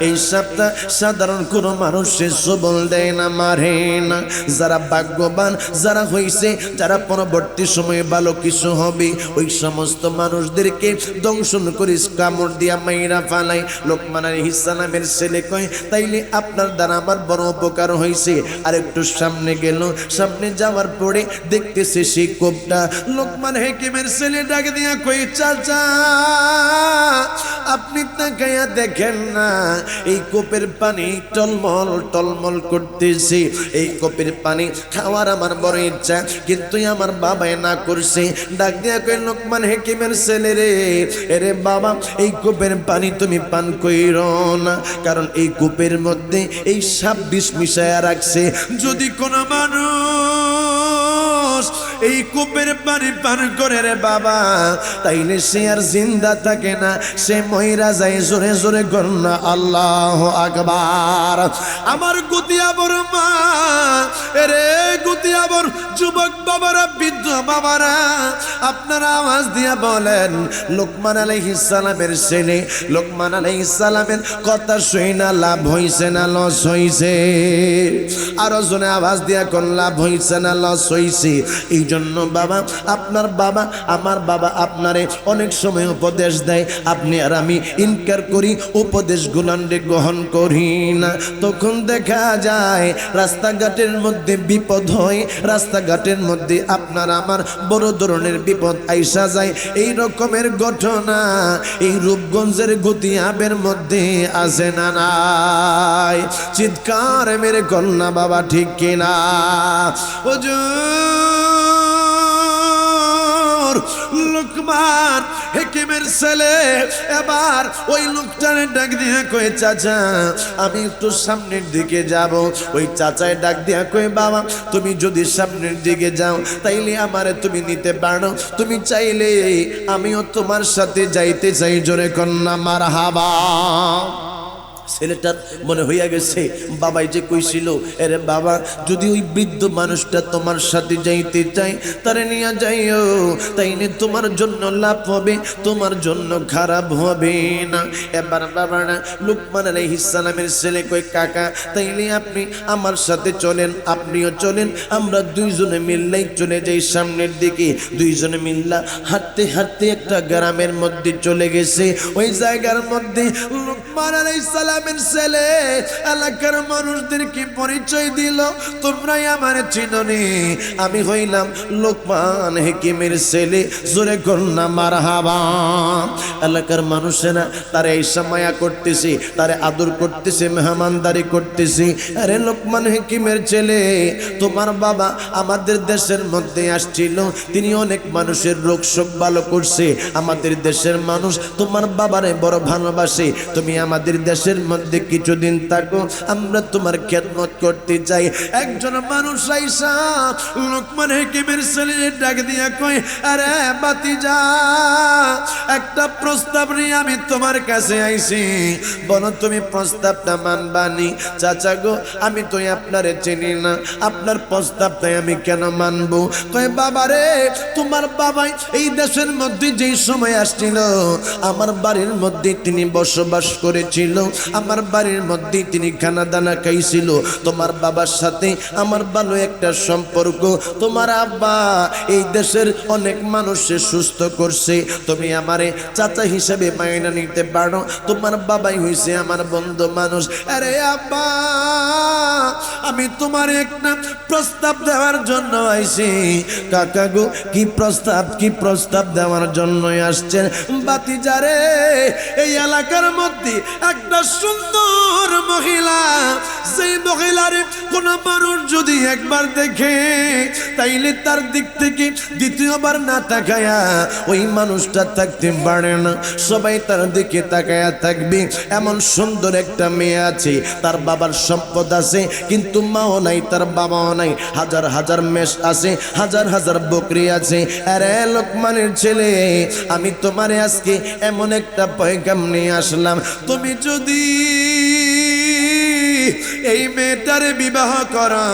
এই সাপটা সাধারণ কোনো মানুষের সবল দেয় না, মারে না। যারা ভাগ্যবান, যারা হইছে, যারা পরবর্তী সময়ে ভালো কিছু হবে, ওই সমস্ত মানুষদেরকে দংশন করে কামড় দিয়া মাইরা ফালাই। লুকমান আলাইহিস সালামের ছেলে কয় তাইলে আপনার দ্বারা আমার বড় উপকার হয়েছে। আর একটু সামনে গেল, সামনে যাওয়ার পরে দেখতেছে সেই কূপটা। লুকমান হাকিমের ছেলে ডাক দিয়া কই চাচা আপনি তাকাইয়া দেখেন না এই কূপের পানি টলমল টলমল করতেছে। এই কূপের পানি খাওয়ার আমার বড় ইচ্ছা, কিন্তু আমার বাবাই না করছে। ডাক দিয়া কই লুকমান হাকিমের ছেলে রে, এরে বাবা এই কূপের পানি তুমি পান কইরো না, কারণ এই কূপের মধ্যে এই সাপ বিষ মিশায়া রাখছে। যদি কোনো মানুষ এই কূপের পানি পান করে রে বাবা, তাইলে সে আর জিন্দা থাকে না, সে মইরা যায়। জোরে জোরে কন্যা আল্লাহু আকবার। আমার গুতিয়াবর মা, এরে গুতিয়াবর যুবক বাবারা, বৃদ্ধ বাবারা, আপনারা আওয়াজ দিয়া বলেন লুকমান আলাইহিস সালামের ছেলে লুকমান আলাইহিস সালামের কথা শুইনা লাভ হইছে না লস হইছে? আরো জনে আওয়াজ দিয়া কোন লাভ হইছে না লস হইছে? এই জন্য বাবা, আপনার বাবা আমার বাবা আপনারে অনেক সময় উপদেশ দেয়, আপনি আর আমি ইনকার করি, উপদেশগুলো গ্রহণ করি না। তখন দেখা যায় রাস্তাঘাটের মধ্যে বিপদ হয়, রাস্তাঘাটের রাস্তাঘাটের মধ্যে আপনার আমার বড় ধরনের বিপদ আইসা যায়, এই রকমের ঘটনা এই রূপগঞ্জের গতিয়াবের মধ্যে আছে না নাই? চিৎকার মেরে কন্যা বাবা ঠিক কিনা? হুজুর লোকমান হাকিমের ছেলে এবার ওই লোকটারে ডাক দিয়ে কয়ে, চাচা আমি একটু সামনের দিকে যাব। ওই চাচায় ডাক দিয়া কয়ে, বাবা তুমি যদি সামনের দিকে যাও তাইলে আমারে তুমি নিতে পারো, তুমি চাইলে আমিও তোমার সাথে যাইতে চাই। জোরে কন্যা মারহাবা। ছেলেটার মনে হইয়া গেছে বাবাই যে কইছিল, এরে বাবা যদি ওই বৃদ্ধ মানুষটা তোমার সাথে যাইতে চাই তারে নিয়ে যাইও, তাইলে তোমার জন্য লাভ হবে, তোমার জন্য খারাপ হবে না। এবার বাবারা লুকমান আলাইহিস সালামের ছেলে কই, কাকা তাইলে আপনি আমার সাথে চলেন, আপনিও চলেন, আমরা দুইজনে মিললেই চলে যাই সামনের দিকে। দুইজনে মিল্লা হাঁটতে হাঁটতে একটা গ্রামের মধ্যে চলে গেছে। ওই জায়গার মধ্যে লুকমান আলাইহিস সালামের ছেলে এলাকার মানুষদেরকে পরিচয় দিল, তোমরাই আমার চিননি, আমি হইলাম লোকমান হাকিমের ছেলে। জোরে কন্যা মারহাবা। এলাকার মানুষেরা তারে ঈশা মায়া করতেছে, তারে আদর করতেছে, মেহমানদারি করতেছে। আরে লোকমান হাকিমের ছেলে, তোমার বাবা আমাদের দেশের মধ্যে আসছিল, তিনি অনেক মানুষের রোগ শোক ভালো করছে। আমাদের দেশের মানুষ তোমার বাবারে বড় ভালোবাসে, তুমি আমাদের দেশের মধ্যে কিছুদিন থাকো, আমরা তোমার খেদমত করতে চাই। একজন মানুষ আইসা লোকমান হাকিমের ছেলে ডাক দিয়া কয়, আরে বাতিজা একটা প্রস্তাব নিয়ে আমি তোমার কাছে আইছি, বলো তুমি প্রস্তাবটা মানবানি? চাচা গো আমি তো আপনারে চিনি না, আপনার প্রস্তাবটাই আমি কেন মানবো? কয় বাবারে তোমার বাবাই এই দেশের মধ্যে যেই সময় আসছিল আমার বাড়ির মধ্যে তিনি বসবাস করেছিল, আমার বাড়ির মধ্যে তিনি খানা দানা খাইছিল। তোমার বাবার সাথে আমার ভালো একটা সম্পর্ক, তোমার আব্বা এই দেশের অনেক মানুষের সুস্থ করছে, তুমি আমারে চাচা হিসেবে মাইনা নিতে পারো, তোমার বাবাই হইছে আমার বন্ধু মানুষ। আরে আব্বা আমি তোমার একটা প্রস্তাব দেওয়ার জন্য আইছি। কাকা গো কি প্রস্তাব, কি প্রস্তাব দেওয়ার জন্য আসছেন? বাতিজারে এই এলাকার মধ্যে একটা সুন্দর মহিলা, সেই মহিলার কোন মানুষ যদি একবার দেখে তাইলে তার দিক থেকে দ্বিতীয়বার না তাকায়া ওই মানুষটা থাকতে পারে না, সবাই তার দিকে তাকায়া থাকবে। এমন সুন্দর একটা মেয়ে আছে, তার বাবার সম্পদ আছে কিন্তু মাও নাই, তার বাবাও নাই, হাজার হাজার মেষ আছে, হাজার হাজার বকরি আছে। আরে লোকমানের ছেলে, আমি তোমারে আজকে এমন একটা পয়গাম নিয়ে আসলাম, তুমি যদি এই মেয়েটারে বিবাহ করো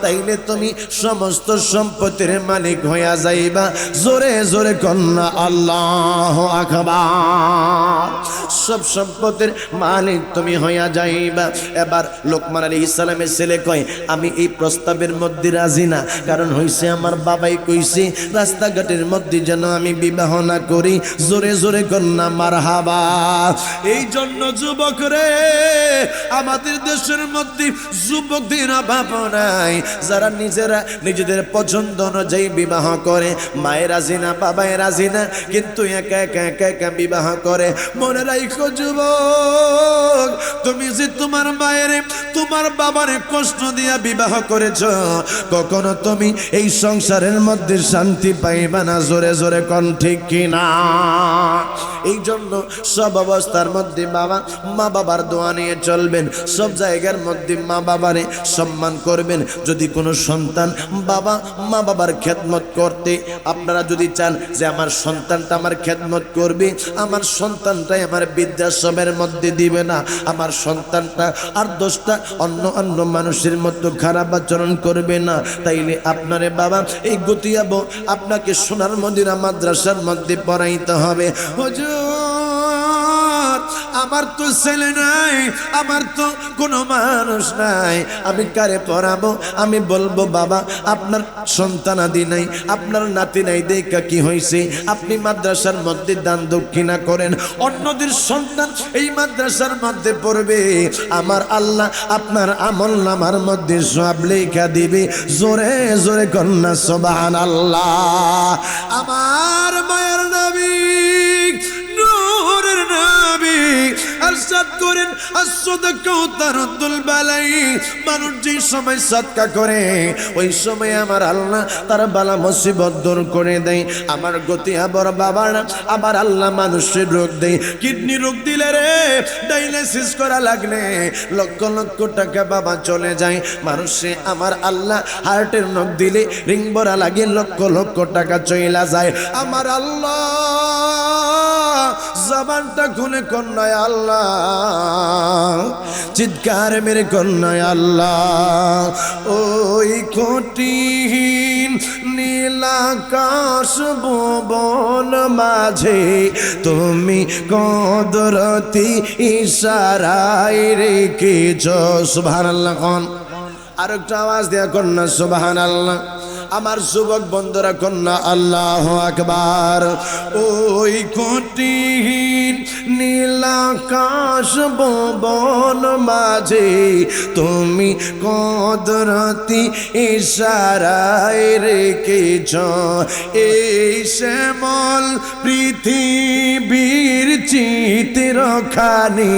তাইলে তুমি সমস্ত সম্পত্তির মালিক হইয়া যাইবা। জোরে জোরে কন্যা আল্লাহু আকবার। সব সম্পত্তির মালিক তুমি হইয়া যাইবা। এবার লোকমান আলাইহিস সালামের ছেলে কয়, আমি এই প্রস্তাবের মধ্যে রাজি না, কারণ হইছে আমার বাবাই কইছে রাস্তাঘাটের মধ্যে যেন আমি বিবাহ না করি। জোরে জোরে কন্যা মারহাবা। এই জন্য যুবক রে, আমাদের দেশের মধ্যে যুবকদের অভাব নাই, যারা নিজেরা নিজেদের পছন্দ অনুযায়ী বিবাহ করে। মায়ের রাজি না, বাবায় রাজি না, কিন্তু একা একা একা একা বিবাহ করে। মনে রাখো যুবক, তুমি যে তোমার মায়ের তোমার বাবার কষ্ট দিয়া বিবাহ করেছ, কখনো তুমি এই সংসারের মধ্যে শান্তি পাইবা না। জোরে জোরে কোন ঠিক কিনা? এই জন্য সব অবস্থার মধ্যে বাবা মা বাবার দোয়া নিয়ে চলবেন, সব জায়গার মধ্যে মা বাবারে সম্মান করবেন। যদি কোনো সন্তান বাবা মা বাবার খেদমত করতে আপনারা যদি চান যে আমার সন্তানটা আমার খেদমত করবে, আমার সন্তানটাই আমার বৃদ্ধাশ্রমের মধ্যে দিবে না, আমার সন্তানটা আর 10টা অন্য মানুষের মতো খারাপ আচরণ করবে না, তাইলে আপনারে বাবা এই গতিয়াবো আপনাকে সোনার মদিনা মাদ্রাসার মধ্যে পড়াইতে হবে। হুজুর আমার তো ছেলে নাই, আমার তো কোনো মানুষ নাই, আমি কারে পড়াবো? আমি বলবো বাবা আপনার সন্তানাদি নাই, আপনার নাতি নাই, দেখা কি হয়েছে? আপনি মাদ্রাসার মধ্যে দান দক্ষিণা করেন, অন্যদের সন্তান এই মাদ্রাসার মধ্যে পড়বে, আমার আল্লাহ আপনার আমল নামার মধ্যে সব লেখা দিবে। জোরে জোরে কন্যা সুবহানাল্লাহ। আমার মায়ের নবী নূরের নবী আরশাদ করেন as-sadaqatu তারুদ্দুল বালাই। মানুষ যে সময় সাদকা করে ওই সময় আমার আল্লাহ তার বালা মুসিবত দূর করে দেয়। আমার গতি আবার বাবারা আবার আল্লাহ মানুষের রোগ দেয়, কিডনি রোগ দিলে রে ডায়ালিসিস করা লাগলে লক্ষ লক্ষ টাকা বাবা চলে যায়। মানুষে আমার আল্লাহ হার্টের রোগ দিলে রিং ভরা লাগে লক্ষ লক্ষ টাকা চইলা যায়। আমার আল্লাহ জবানটা খুলে কন্যায় আল্লাহ, চিৎকার মেরে কন্যায় আল্লাহ। ওই কঠিন নীলাকাশ ভুবন মাঝে তুমি কদরতি ইশারায় রেখেছ। সুবহানাল্লাহ। কোন আরেকটা আওয়াজ দেয়া কন্যা সুবহানাল্লাহ। আমার যুবক বন্ধুরা কন্যা আল্লাহু আকবার। ওই কঠিন নীলাকাশ ভুবন মাঝে তুমি কদরতি ইশারায় রেখেছ। এই শ্যামল পৃথিবীর চিত্রখানি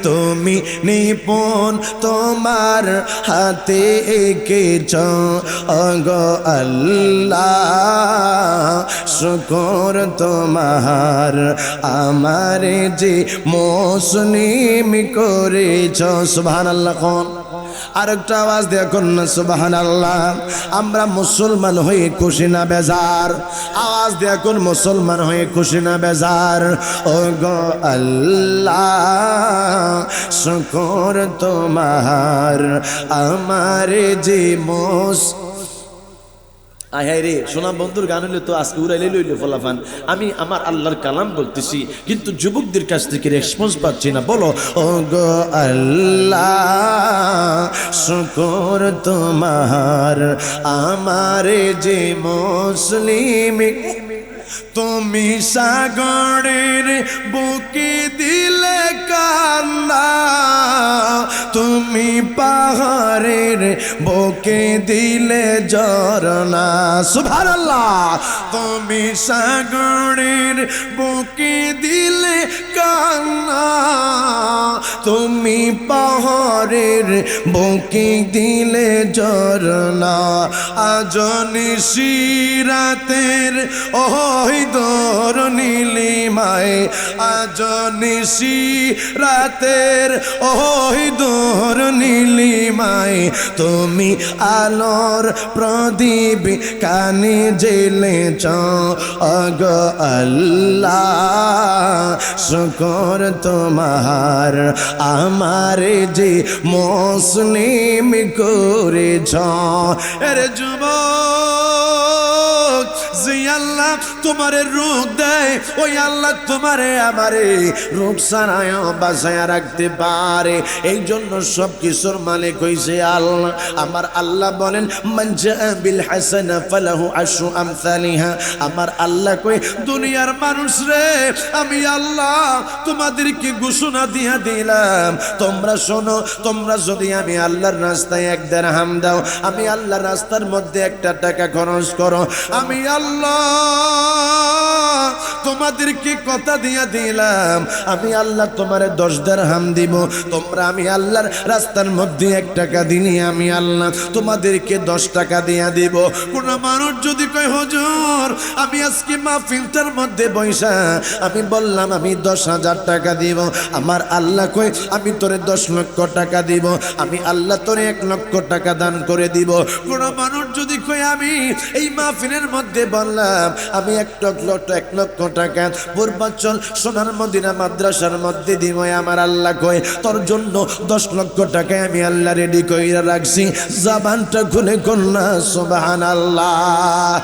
তুমি নিপুণ তোমার হাতে এঁকেছ। অগ আল্লাহ শুকর তোমার আমারে যে মুসলিম করেছ। সুবহানাল্লাহ। কোন আরেকটা আওয়াজ দেয়া কন্যা সুবহানাল্লাহ। আমরা মুসলমান হয়ে খুশি না বেজার? আওয়াজ দেয়া কোন মুসলমান হয়ে খুশি না বেজার? ও গো আল্লাহ শুকর তোমার আমারে যে আয় রে সোনা বন্ধুর গান হইলে তো আজকে উড়াইলে লইলে ফলাফান। আমি আমার আল্লাহর কালাম বলতেছি কিন্তু যুবকদের কাছ থেকে রেসপন্স পাচ্ছি না। বলো ও গো আল্লাহ শুকর তোমার আমারে যে মুসলিম। তুমি সাগরের বুকে দিলে কান্না, তুমি পাহাড়ের বুকে দিলে ঝরনা। সুবহানাল্লাহ। তুমি সাগরের বুকে দিলে কান্না, তুমি পাহাড়ের বুকে দিলে ঝরনা। আজ নিশিরাতের ওই দোর নীলিমায়, আজ নিশিরাতের ওই দোর নীলিমায় তুমি আলোর প্রদীপ কানে জ্বেলেছ। অগ আল্লাহ শুকর তোমার আমারে যে মুসলিম করেছ। এরে যুবক যে আল্লাহ তোমারে রোগ দেয় ওই আল্লাহ তোমারে আমারে রোগ সারায় বাঁচায় রাখতে পারে। এই জন্য সব কিছুর মালিক হইছে আল্লাহ। আমার আল্লাহ বলেন মান জাআ বিল হাসানা ফালাহু আশরু আমসালিহা। আমার আল্লাহ কই দুনিয়ার মানুষ রে আমি আল্লাহ তোমাদেরকে ঘোষণা দিয়া দিলাম, তোমরা শোনো, তোমরা যদি আমি আল্লাহর রাস্তায় 1 দিরহাম দাও, আমি আল্লাহর রাস্তার মধ্যে 1 টাকা খরচ করো, আমি আল্লাহ তোমাদেরকে কথা দিয়া দিলাম, আমি আল্লাহ তোমারে 10 দিরহাম দিব। তোমরা আমি আল্লাহর রাস্তার মধ্যে 1 টাকা দিলে আমি আল্লাহ তোমাদেরকে 10 টাকা দিয়া দিব। কোন মানুষ যদি কয় হুজুর আমি আজকে মাহফিলটার মধ্যে বৈশা আমি বললাম আমি 10,000 টাকা দিব, আমার আল্লাহ কই আমি তোরে 10 লক্ষ টাকা দিব, আমি আল্লাহ তোরে 1 লক্ষ টাকা দান করে দিব। কোন মানুষ যদি কয় আমি এই মাহফিলের মধ্যে বললাম আমি 1 লক্ষ টাকা পূর্বাঞ্চল সোনার মদিনা মাদ্রাসার মধ্যে দিব, আমার আল্লাহ কয় তোর জন্য 10 লক্ষ টাকা আমি আল্লাহ রেডি কইরা রাখছি। জবানটা খুলে কন্যা সুবহানাল্লাহ।